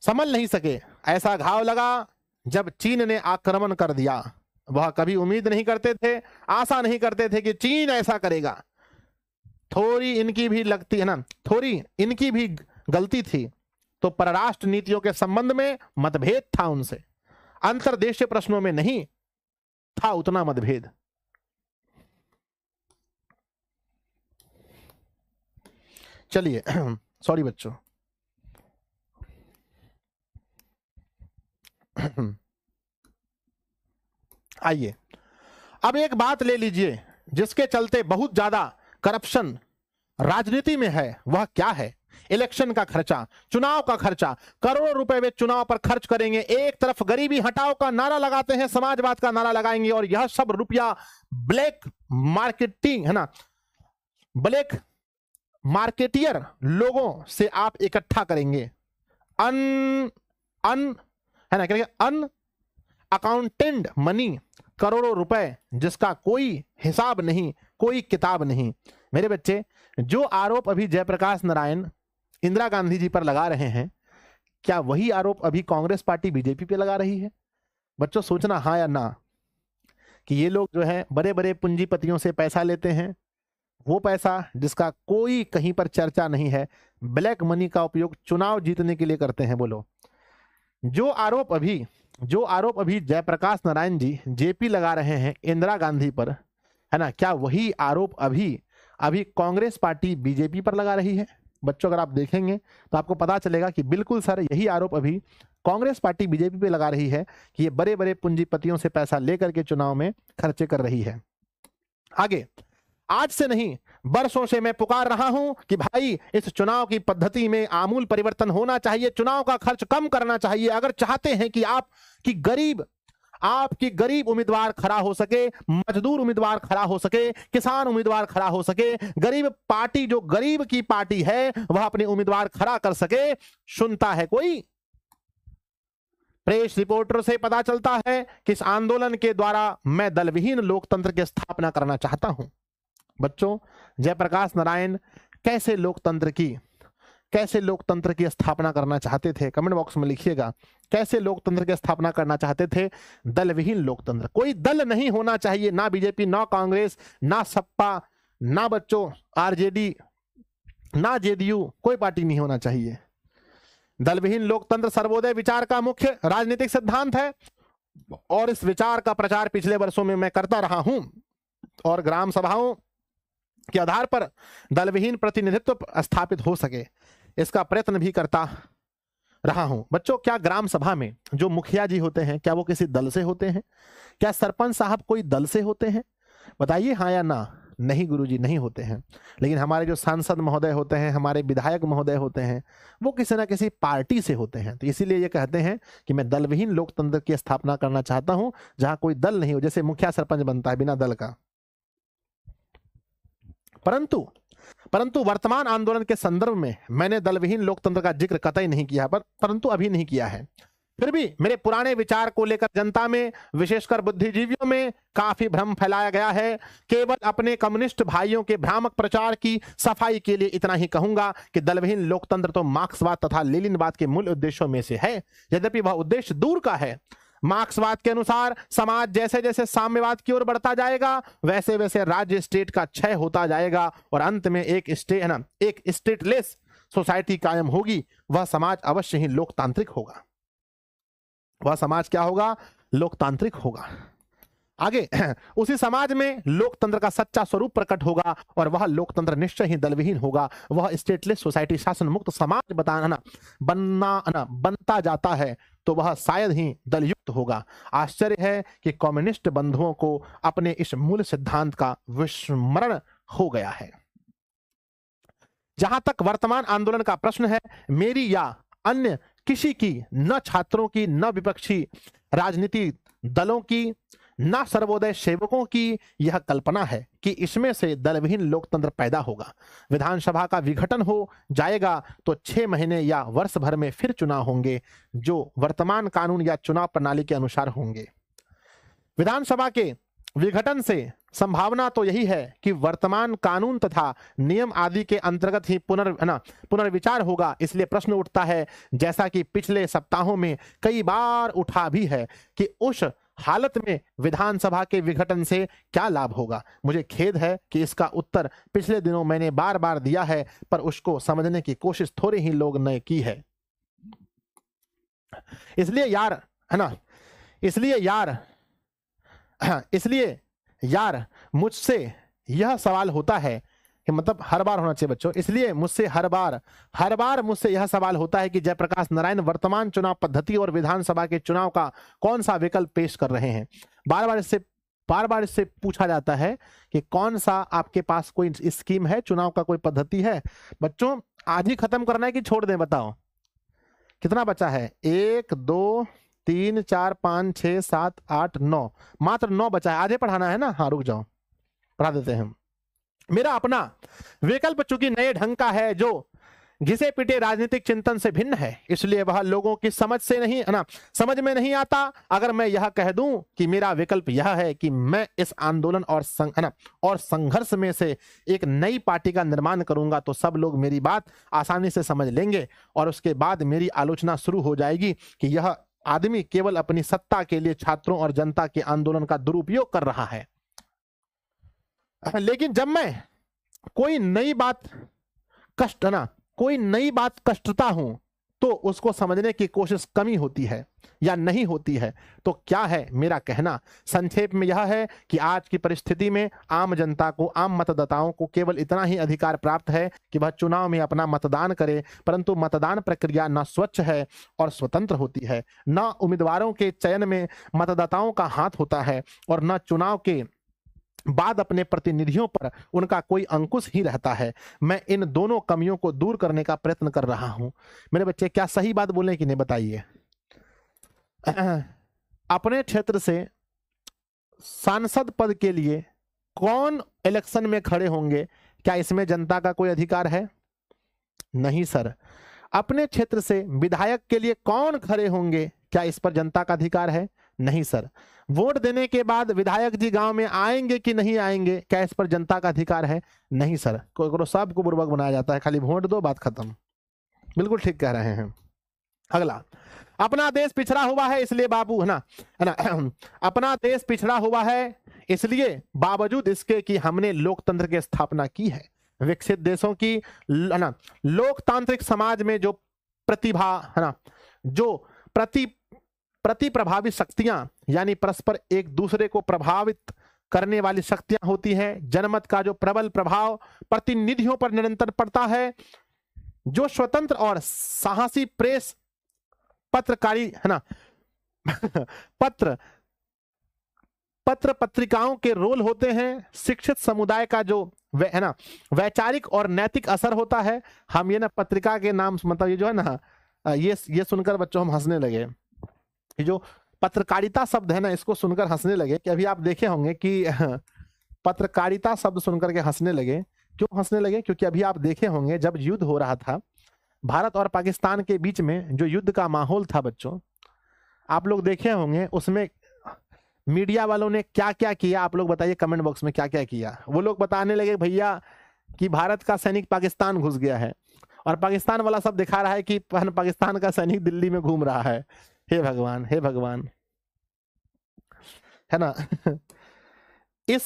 संभल नहीं सके, ऐसा घाव लगा जब चीन ने आक्रमण कर दिया। वह कभी उम्मीद नहीं करते थे, आशा नहीं करते थे कि चीन ऐसा करेगा। थोड़ी इनकी भी लगती है ना, थोड़ी इनकी भी गलती थी। तो परराष्ट्र नीतियों के संबंध में मतभेद था उनसे, अंतर्देशीय प्रश्नों में नहीं था उतना मतभेद। चलिए सॉरी बच्चों। आइए अब एक बात ले लीजिए जिसके चलते बहुत ज्यादा करप्शन राजनीति में है। वह क्या है? इलेक्शन का खर्चा, चुनाव का खर्चा। करोड़ों रुपए वे चुनाव पर खर्च करेंगे। एक तरफ गरीबी हटाओ का नारा लगाते हैं, समाजवाद का नारा लगाएंगे, और यह सब रुपया ब्लैक मार्केटिंग, है ना, ब्लैक मार्केटियर लोगों से आप इकट्ठा करेंगे। है ना, क्या अन अकाउंटेंट मनी, करोड़ों रुपए जिसका कोई हिसाब नहीं, कोई किताब नहीं। मेरे बच्चे, जो आरोप अभी जयप्रकाश नारायण इंदिरा गांधी जी पर लगा रहे हैं, क्या वही आरोप अभी कांग्रेस पार्टी बीजेपी पे लगा रही है? बच्चों सोचना हाँ या ना, कि ये लोग जो है बड़े बड़े पूंजीपतियों से पैसा लेते हैं, वो पैसा जिसका कोई कहीं पर चर्चा नहीं है, ब्लैक मनी का उपयोग चुनाव जीतने के लिए करते हैं। बोलो, जो आरोप अभी जयप्रकाश नारायण जी जेपी लगा रहे हैं इंदिरा गांधी पर, है ना, क्या वही आरोप अभी कांग्रेस पार्टी बीजेपी पर लगा रही है? बच्चों अगर आप देखेंगे तो आपको पता चलेगा कि बिल्कुल सर यही आरोप अभी कांग्रेस पार्टी बीजेपी पे लगा रही है कि ये बड़े बड़े पूंजीपतियों से पैसा लेकर के चुनाव में खर्चे कर रही है। आगे, आज से नहीं बरसों से मैं पुकार रहा हूं कि भाई इस चुनाव की पद्धति में आमूल परिवर्तन होना चाहिए, चुनाव का खर्च कम करना चाहिए। अगर चाहते हैं कि आपकी गरीब उम्मीदवार खड़ा हो सके, मजदूर उम्मीदवार खड़ा हो सके, किसान उम्मीदवार खड़ा हो सके, गरीब पार्टी जो गरीब की पार्टी है वह अपने उम्मीदवार खड़ा कर सके, सुनता है कोई? प्रेस रिपोर्टर से पता चलता है कि इस आंदोलन के द्वारा मैं दलविहीन लोकतंत्र की स्थापना करना चाहता हूं। बच्चों, जयप्रकाश नारायण कैसे लोकतंत्र की स्थापना करना चाहते थे? कमेंट बॉक्स में लिखिएगा। कैसे लोकतंत्र की स्थापना करना चाहते थे? दलविहीन लोकतंत्र। कोई दल नहीं होना चाहिए, ना बीजेपी, ना कांग्रेस, ना सपा, ना बच्चों आरजेडी, ना जेडीयू, कोई पार्टी नहीं होना चाहिए। दलविहीन लोकतंत्र सर्वोदय विचार का मुख्य राजनीतिक सिद्धांत है और इस विचार का प्रचार पिछले वर्षों में मैं करता रहा हूं और ग्राम सभाओं के आधार पर दलविहीन प्रतिनिधित्व स्थापित हो सके इसका प्रयत्न भी करता रहा हूं। बच्चों, क्या ग्राम सभा में जो मुखिया जी होते हैं क्या वो किसी दल से होते हैं? क्या सरपंच साहब कोई दल से होते हैं? बताइए हाँ या ना। नहीं गुरुजी, नहीं होते हैं। लेकिन हमारे जो सांसद महोदय होते हैं, हमारे विधायक महोदय होते हैं, वो किसी ना किसी पार्टी से होते हैं। तो इसीलिए ये कहते हैं कि मैं दलविहीन लोकतंत्र की स्थापना करना चाहता हूं जहां कोई दल नहीं हो, जैसे मुखिया सरपंच बनता है बिना दल का। परंतु परंतु वर्तमान आंदोलन के संदर्भ में मैंने दलविहीन लोकतंत्र का जिक्र कतई नहीं किया है, परंतु अभी नहीं किया है। फिर भी मेरे पुराने विचार को लेकर जनता में, विशेषकर बुद्धिजीवियों में काफी भ्रम फैलाया गया है। केवल अपने कम्युनिस्ट भाइयों के भ्रामक प्रचार की सफाई के लिए इतना ही कहूंगा कि दलविहीन लोकतंत्र तो मार्क्सवाद तथा लेनिनवाद के मूल उद्देश्यों में से है, यद्यपि वह उद्देश्य दूर का है। मार्क्सवाद के अनुसार समाज जैसे जैसे साम्यवाद की ओर बढ़ता जाएगा, वैसे वैसे राज्य स्टेट का क्षय होता जाएगा और अंत में एक स्टेटलेस सोसाइटी कायम होगी। वह समाज अवश्य ही लोकतांत्रिक होगा। वह समाज क्या होगा? लोकतांत्रिक होगा। आगे उसी समाज में लोकतंत्र का सच्चा स्वरूप प्रकट होगा और वह लोकतंत्र निश्चय ही दलविहीन होगा। वह स्टेटलेस सोसाइटी, शासन मुक्त समाज बनता जाता है तो वह शायद ही दलयुक्त होगा। आश्चर्य है कि कम्युनिस्ट बंधुओं को अपने इस मूल सिद्धांत का विस्मरण हो गया है। जहां तक वर्तमान आंदोलन का प्रश्न है, मेरी या अन्य किसी की, न छात्रों की, न विपक्षी राजनीति दलों की, न सर्वोदय सेवकों की यह कल्पना है कि इसमें से दलविहीन लोकतंत्र पैदा होगा। विधानसभा का विघटन हो जाएगा तो 6 महीने या वर्ष भर में फिर चुनाव होंगे, जो वर्तमान कानून या चुनाव प्रणाली के अनुसार होंगे। विधानसभा के विघटन से संभावना तो यही है कि वर्तमान कानून तथा नियम आदि के अंतर्गत ही पुनर्विचार होगा। इसलिए प्रश्न उठता है, जैसा कि पिछले सप्ताहों में कई बार उठा भी है, कि उस हालत में विधानसभा के विघटन से क्या लाभ होगा। मुझे खेद है कि इसका उत्तर पिछले दिनों मैंने बार बार दिया है, पर उसको समझने की कोशिश थोड़े ही लोग ने की है। इसलिए यार मुझसे यह सवाल होता है कि, मतलब हर बार होना चाहिए बच्चों, इसलिए मुझसे हर बार मुझसे यह सवाल होता है कि जयप्रकाश नारायण वर्तमान चुनाव पद्धति और विधानसभा के चुनाव का कौन सा विकल्प पेश कर रहे हैं। बार बार इससे पूछा जाता है कि कौन सा आपके पास कोई स्कीम है, चुनाव का कोई पद्धति है। बच्चों आज ही खत्म करना है कि छोड़ दें? बताओ कितना बचा है? 1 2 3 4 5 6 7 8 9, मात्र 9 बचा है। आधे पढ़ाना है ना? हाँ रुक जाओ, पढ़ा देते हैं। मेरा अपना विकल्प चूंकि नए ढंग का है, जो घिसे पिटे राजनीतिक चिंतन से भिन्न है, इसलिए वह लोगों की समझ में नहीं आता। अगर मैं यह कह दूं कि मेरा विकल्प यह है कि मैं इस आंदोलन और संघर्ष में से एक नई पार्टी का निर्माण करूंगा, तो सब लोग मेरी बात आसानी से समझ लेंगे और उसके बाद मेरी आलोचना शुरू हो जाएगी कि यह आदमी केवल अपनी सत्ता के लिए छात्रों और जनता के आंदोलन का दुरुपयोग कर रहा है। लेकिन जब मैं कोई नई बात कष्टता हूं तो उसको समझने की कोशिश कमी होती है या नहीं होती है। तो क्या है मेरा कहना? संक्षेप में यह है कि आज की परिस्थिति में आम जनता को, आम मतदाताओं को केवल इतना ही अधिकार प्राप्त है कि वह चुनाव में अपना मतदान करे, परंतु मतदान प्रक्रिया न स्वच्छ है और स्वतंत्र होती है, न उम्मीदवारों के चयन में मतदाताओं का हाथ होता है और न चुनाव के बाद अपने प्रतिनिधियों पर उनका कोई अंकुश ही रहता है। मैं इन दोनों कमियों को दूर करने का प्रयत्न कर रहा हूं। मेरे बच्चे क्या सही बात बोले कि नहीं बताइए? अपने क्षेत्र से सांसद पद के लिए कौन इलेक्शन में खड़े होंगे, क्या इसमें जनता का कोई अधिकार है? नहीं सर। अपने क्षेत्र से विधायक के लिए कौन खड़े होंगे, क्या इस पर जनता का अधिकार है? नहीं सर। वोट देने के बाद विधायक जी गांव में आएंगे कि नहीं आएंगे, क्या इस पर जनता का अधिकार है? नहीं सर। कोई सबको बुर्बक बनाया जाता है, खाली वोट दो बात खत्म। बिल्कुल ठीक कह रहे हैं। अगला, अपना देश पिछड़ा हुआ है इसलिए बाबू है ना अपना देश पिछड़ा हुआ है इसलिए बावजूद इसके कि हमने लोकतंत्र की स्थापना की है। विकसित देशों की लोकतांत्रिक समाज में जो प्रतिभा है ना, जो प्रभावित शक्तियां यानी परस्पर एक दूसरे को प्रभावित करने वाली शक्तियां होती हैं, जनमत का जो प्रबल प्रभाव प्रतिनिधियों पर निरंतर पड़ता है, जो स्वतंत्र और साहसी प्रेस पत्रकारी है ना पत्रिकाओं के रोल होते हैं, शिक्षित समुदाय का जो है ना वैचारिक और नैतिक असर होता है। हम ये ना पत्रिका के नाम मतलब ये जो है ना ये सुनकर बच्चों हम हंसने लगे, ये जो पत्रकारिता शब्द है ना इसको सुनकर हंसने लगे कि अभी आप देखे होंगे कि पत्रकारिता शब्द सुनकर के हंसने लगे क्यों हंसने लगे? क्योंकि अभी आप देखे होंगे जब युद्ध हो रहा था भारत और पाकिस्तान के बीच में, जो युद्ध का माहौल था बच्चों, आप लोग देखे होंगे उसमें मीडिया वालों ने क्या क्या किया। आप लोग बताइए कमेंट बॉक्स में क्या क्या किया। वो लोग बताने लगे भैया कि भारत का सैनिक पाकिस्तान घुस गया है, और पाकिस्तान वाला सब दिखा रहा है कि पाकिस्तान का सैनिक दिल्ली में घूम रहा है। हे भगवान, हे भगवान, है ना। इस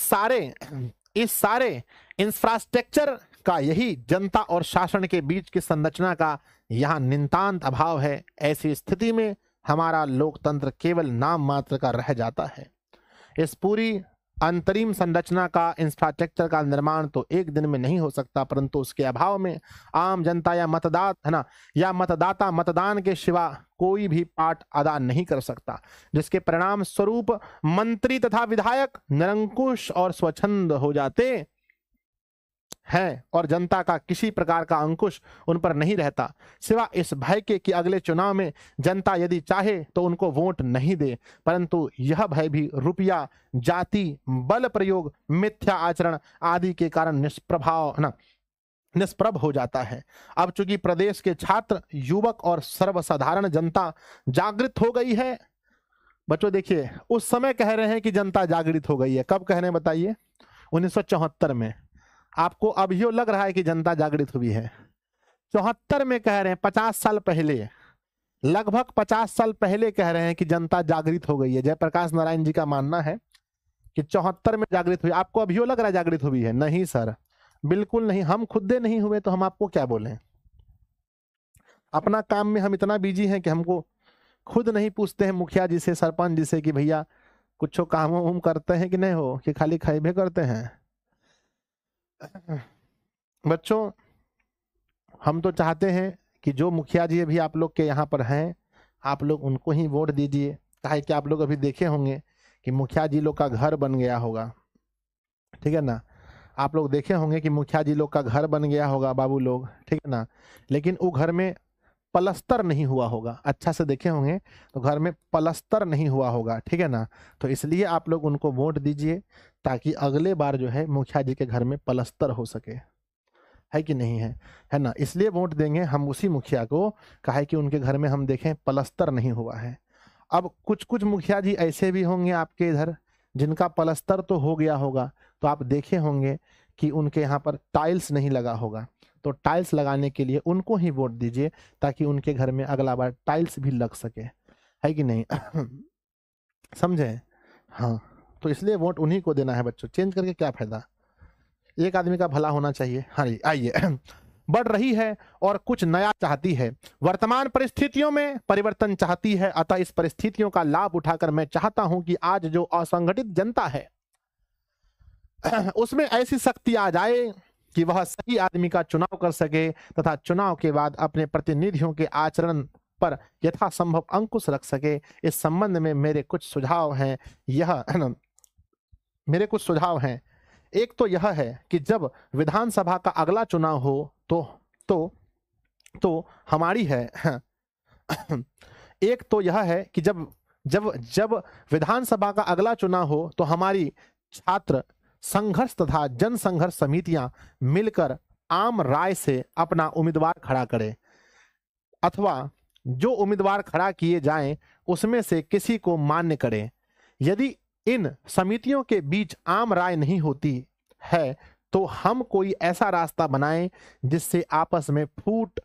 सारे इंफ्रास्ट्रक्चर का यही जनता और शासन के बीच की संरचना का यहाँ नितांत अभाव है। ऐसी स्थिति में हमारा लोकतंत्र केवल नाम मात्र का रह जाता है। इस पूरी अंतरिम संरचना का, इंफ्रास्ट्रक्चर का निर्माण तो एक दिन में नहीं हो सकता, परंतु उसके अभाव में आम जनता या मतदाता मतदान के सिवा कोई भी पाठ अदा नहीं कर सकता, जिसके परिणाम स्वरूप मंत्री तथा विधायक निरंकुश और स्वच्छंद हो जाते हैं और जनता का किसी प्रकार का अंकुश उन पर नहीं रहता, सिवा इस भय के कि अगले चुनाव में जनता यदि चाहे तो उनको वोट नहीं दे, परंतु यह भय भी रुपया, जाति, बल प्रयोग, मिथ्या आचरण आदि के कारण निष्प्रभ हो जाता है। अब चूंकि प्रदेश के छात्र, युवक और सर्वसाधारण जनता जागृत हो गई है। बच्चों देखिए, उस समय कह रहे हैं कि जनता जागृत हो गई है। कब कह रहे हैं बताइए? 1974 में। आपको अब यो लग रहा है कि जनता जागृत हुई है? 74 में कह रहे हैं, 50 साल पहले, लगभग 50 साल पहले कह रहे हैं कि जनता जागृत हो गई है। जयप्रकाश नारायण जी का मानना है कि 74 में जागृत हुई। आपको अब यो लग रहा है जागृत हुई है? नहीं सर, बिल्कुल नहीं। हम खुदे नहीं हुए तो हम आपको क्या बोलें? अपना काम में हम इतना बिजी हैं कि हमको खुद नहीं पूछते हैं मुखिया जी से, सरपंच जी से कि भैया कुछ काम उम करते हैं कि नहीं हो, कि खाली खाइबे करते हैं। बच्चों, हम तो चाहते हैं कि जो मुखिया जी अभी आप लोग के यहाँ पर हैं, आप लोग उनको ही वोट दीजिए। काहे कि आप लोग अभी देखे होंगे कि मुखिया जी लोग का घर बन गया होगा, ठीक है ना। आप लोग देखे होंगे कि मुखिया जी लोग का घर बन गया होगा बाबू लोग, ठीक है ना। लेकिन वो घर में पलस्तर नहीं हुआ होगा। अच्छा से देखे होंगे तो घर में पलस्तर नहीं हुआ होगा, ठीक है ना। तो इसलिए आप लोग उनको वोट दीजिए ताकि अगले बार जो है मुखिया जी के घर में पलस्तर हो सके, है कि नहीं है ना। इसलिए वोट देंगे हम उसी मुखिया को, कहे कि उनके घर में हम देखें पलस्तर नहीं हुआ है। अब कुछ कुछ मुखिया जी ऐसे भी होंगे आपके इधर जिनका पलस्तर तो हो गया होगा, तो आप देखे होंगे कि उनके यहाँ पर टाइल्स नहीं लगा होगा। तो टाइल्स लगाने के लिए उनको ही वोट दीजिए ताकि उनके घर में अगला बार टाइल्स भी लग सके, है कि नहीं। समझे? हाँ, तो इसलिए वोट उन्हीं को देना है बच्चों। चेंज करके क्या फायदा? एक आदमी का भला होना चाहिए। हाँ जी, आइए। बढ़ रही है और कुछ नया चाहती है, वर्तमान परिस्थितियों में परिवर्तन चाहती है। अतः इस परिस्थितियों का लाभ उठाकर मैं चाहता हूं कि आज जो असंगठित जनता है उसमें ऐसी शक्ति आ जाए कि वह सही आदमी का चुनाव कर सके तथा चुनाव के बाद अपने प्रतिनिधियों के आचरण पर यथासंभव अंकुश रख सके। इस संबंध में मेरे कुछ सुझाव हैं। मेरे कुछ सुझाव हैं। एक तो यह है कि जब विधानसभा का अगला चुनाव हो तो हमारी है एक तो यह है कि जब जब जब विधानसभा का अगला चुनाव हो तो हमारी छात्र संघर्ष तथा जन संघर्ष समितियां मिलकर आम राय से अपना उम्मीदवार खड़ा करें, अथवा जो उम्मीदवार खड़ा किए जाएं उसमें से किसी को मान्य करें। यदि इन समितियों के बीच आम राय नहीं होती है तो हम कोई ऐसा रास्ता बनाएं जिससे आपस में फूट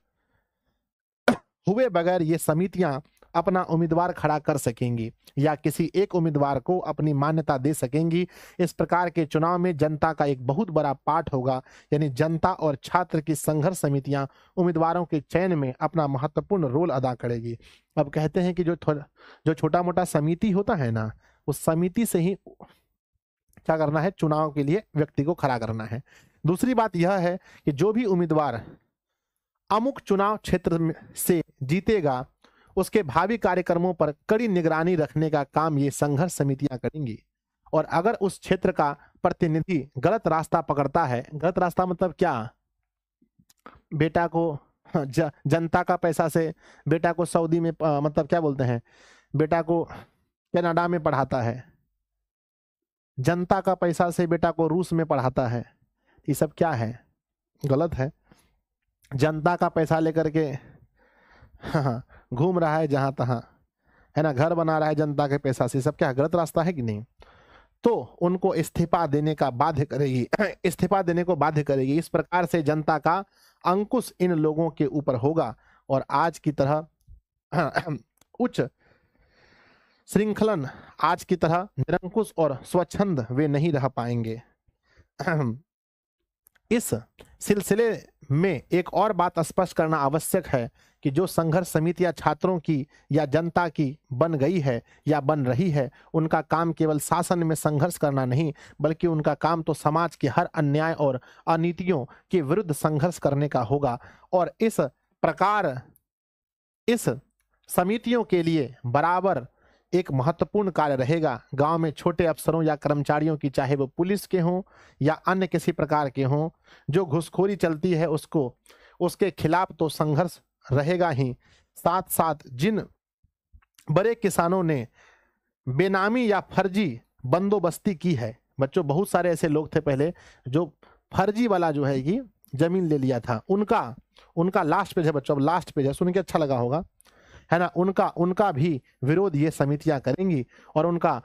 हुए बगैर ये समितियां अपना उम्मीदवार खड़ा कर सकेंगी या किसी एक उम्मीदवार को अपनी मान्यता दे सकेंगी। इस प्रकार के चुनाव में जनता का एक बहुत बड़ा पार्ट होगा, यानी जनता और छात्र की संघर्ष समितियां उम्मीदवारों के चयन में अपना महत्वपूर्ण रोल अदा करेगी। अब कहते हैं कि जो छोटा मोटा समिति होता है ना, उस समिति से ही क्या करना है, चुनाव के लिए व्यक्ति को खड़ा करना है। दूसरी बात यह है कि जो भी उम्मीदवार अमुक चुनाव क्षेत्र से जीतेगा उसके भावी कार्यक्रमों पर कड़ी निगरानी रखने का काम ये संघर्ष समितियां करेंगी। और अगर उस क्षेत्र का प्रतिनिधि गलत रास्ता पकड़ता है, गलत रास्ता मतलब क्या, बेटा को जनता का पैसा से बेटा को सऊदी में मतलब क्या बोलते हैं, बेटा को कनाडा में पढ़ाता है, जनता का पैसा से बेटा को रूस में पढ़ाता है, ये सब क्या है? गलत है। जनता का पैसा लेकर के घूम रहा है जहां तहां, है ना, घर बना रहा है जनता के पैसा से, सब क्या गलत रास्ता है कि नहीं? तो उनको इस्तीफा देने का बाध्य करेगी इस्तीफा देने को बाध्य करेगी। इस प्रकार से जनता का अंकुश इन लोगों के ऊपर होगा और आज की तरह उच्च श्रृंखलन, आज की तरह निरंकुश और स्वच्छंद वे नहीं रह पाएंगे। इस सिलसिले में एक और बात स्पष्ट करना आवश्यक है कि जो संघर्ष समितियां छात्रों की या जनता की बन गई है या बन रही है, उनका काम केवल शासन में संघर्ष करना नहीं, बल्कि उनका काम तो समाज के हर अन्याय और अनीतियों के विरुद्ध संघर्ष करने का होगा। और इस प्रकार इस समितियों के लिए बराबर एक महत्वपूर्ण कार्य रहेगा। गांव में छोटे अफसरों या कर्मचारियों की, चाहे वो पुलिस के हों या अन्य किसी प्रकार के हों, जो घूसखोरी चलती है उसके खिलाफ तो संघर्ष रहेगा ही। साथ साथ जिन बड़े किसानों ने बेनामी या फर्जी बंदोबस्ती की है, बच्चों बहुत सारे ऐसे लोग थे पहले जो फर्जी वाला जो है कि जमीन ले लिया था, उनका लास्ट पेज है बच्चों, अब लास्ट पेज है, सुन के अच्छा लगा होगा, है ना। उनका भी विरोध ये समितियां करेंगी और उनका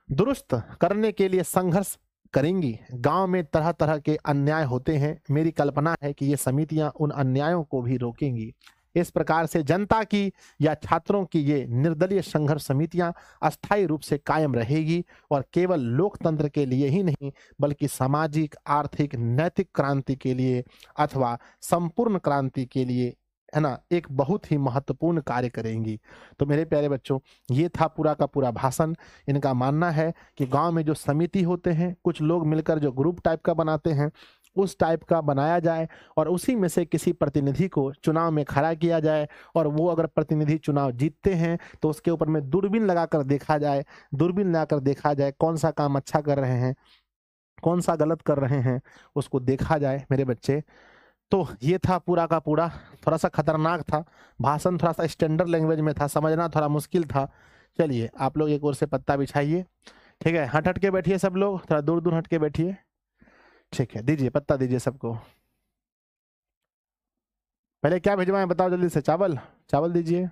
दुरुस्त करने के लिए संघर्ष करेंगी। गांव में तरह तरह के अन्याय होते हैं, मेरी कल्पना है कि ये समितियां उन अन्यायों को भी रोकेंगी। इस प्रकार से जनता की या छात्रों की ये निर्दलीय संघर्ष समितियां अस्थायी रूप से कायम रहेगी और केवल लोकतंत्र के लिए ही नहीं, बल्कि सामाजिक, आर्थिक, नैतिक क्रांति के लिए अथवा संपूर्ण क्रांति के लिए, है ना, एक बहुत ही महत्वपूर्ण कार्य करेंगी। तो मेरे प्यारे बच्चों, ये था पूरा का पूरा भाषण। इनका मानना है कि गांव में जो समिति होते हैं, कुछ लोग मिलकर जो ग्रुप टाइप का बनाते हैं, उस टाइप का बनाया जाए और उसी में से किसी प्रतिनिधि को चुनाव में खड़ा किया जाए और वो अगर प्रतिनिधि चुनाव जीतते हैं तो उसके ऊपर में दूरबीन लगाकर देखा जाए कौन सा काम अच्छा कर रहे हैं, कौन सा गलत कर रहे हैं, उसको देखा जाए मेरे बच्चे। तो ये था पूरा का पूरा, थोड़ा सा खतरनाक था भाषण, थोड़ा सा स्टैंडर्ड लैंग्वेज में था, समझना थोड़ा मुश्किल था। चलिए आप लोग एक ओर से पत्ता बिछाइए, ठीक है, हट के बैठिए सब लोग, थोड़ा दूर दूर हट के बैठिए, ठीक है, दीजिए पत्ता दीजिए सबको। पहले क्या भिजवाएं बताओ जल्दी से, चावल दीजिए,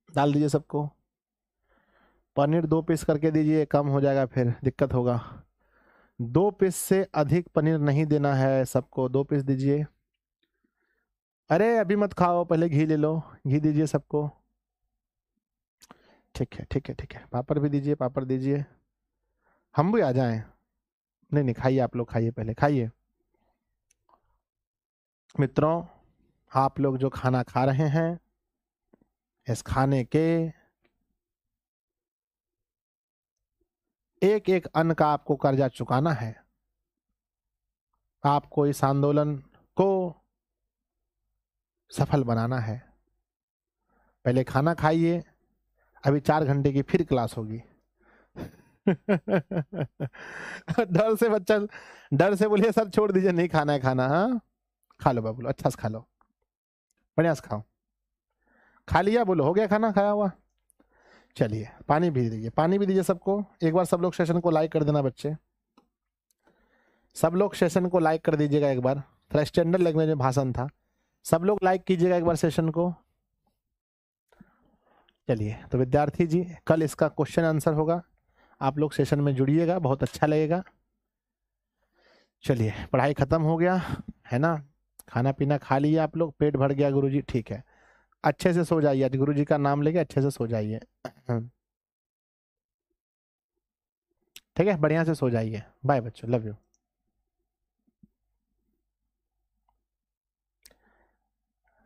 डाल दीजिए सबको। पनीर 2 पीस करके दीजिए, कम हो जाएगा फिर दिक्कत होगा। 2 पीस से अधिक पनीर नहीं देना है सबको, 2 पीस दीजिए। अरे अभी मत खाओ, पहले घी ले लो, घी दीजिए सबको। ठीक है ठीक है ठीक है, पापड़ भी दीजिए, पापड़ दीजिए, हम भी आ जाएं। नहीं खाइए, आप लोग खाइए, पहले खाइए। मित्रों, आप लोग जो खाना खा रहे हैं, इस खाने के एक एक अन्न का आपको कर्जा चुकाना है। आपको इस आंदोलन को सफल बनाना है। पहले खाना खाइए, अभी 4 घंटे की फिर क्लास होगी। डर से बोलिए सर छोड़ दीजिए, नहीं खाना है खाना। हाँ खा लो बाबू, अच्छा से खा लो, बढ़िया से खाओ। खा लिया बोलो, हो गया खाना खाया हुआ। चलिए पानी भी दीजिए सबको। एक बार सब लोग सेशन को लाइक कर देना बच्चे, सब लोग सेशन को लाइक कर दीजिएगा एक बार, थोड़ा स्टैंडर्ड लैंग्वेज में भाषण था, सब लोग लाइक कीजिएगा एक बार सेशन को। चलिए तो विद्यार्थी जी, कल इसका क्वेश्चन आंसर होगा, आप लोग सेशन में जुड़िएगा, बहुत अच्छा लगेगा। चलिए पढ़ाई खत्म हो गया है ना, खाना पीना खा लिया आप लोग, पेट भर गया गुरुजी, ठीक है, अच्छे से सो जाइए, आज गुरुजी का नाम लेके अच्छे से सो जाइए। ठीक है, बढ़िया से सो जाइए। बाय बच्चों, लव यू।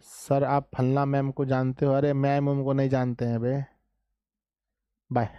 सर आप फलना मैम को जानते हो? अरे मैम उनको नहीं जानते हैं बे, बाय।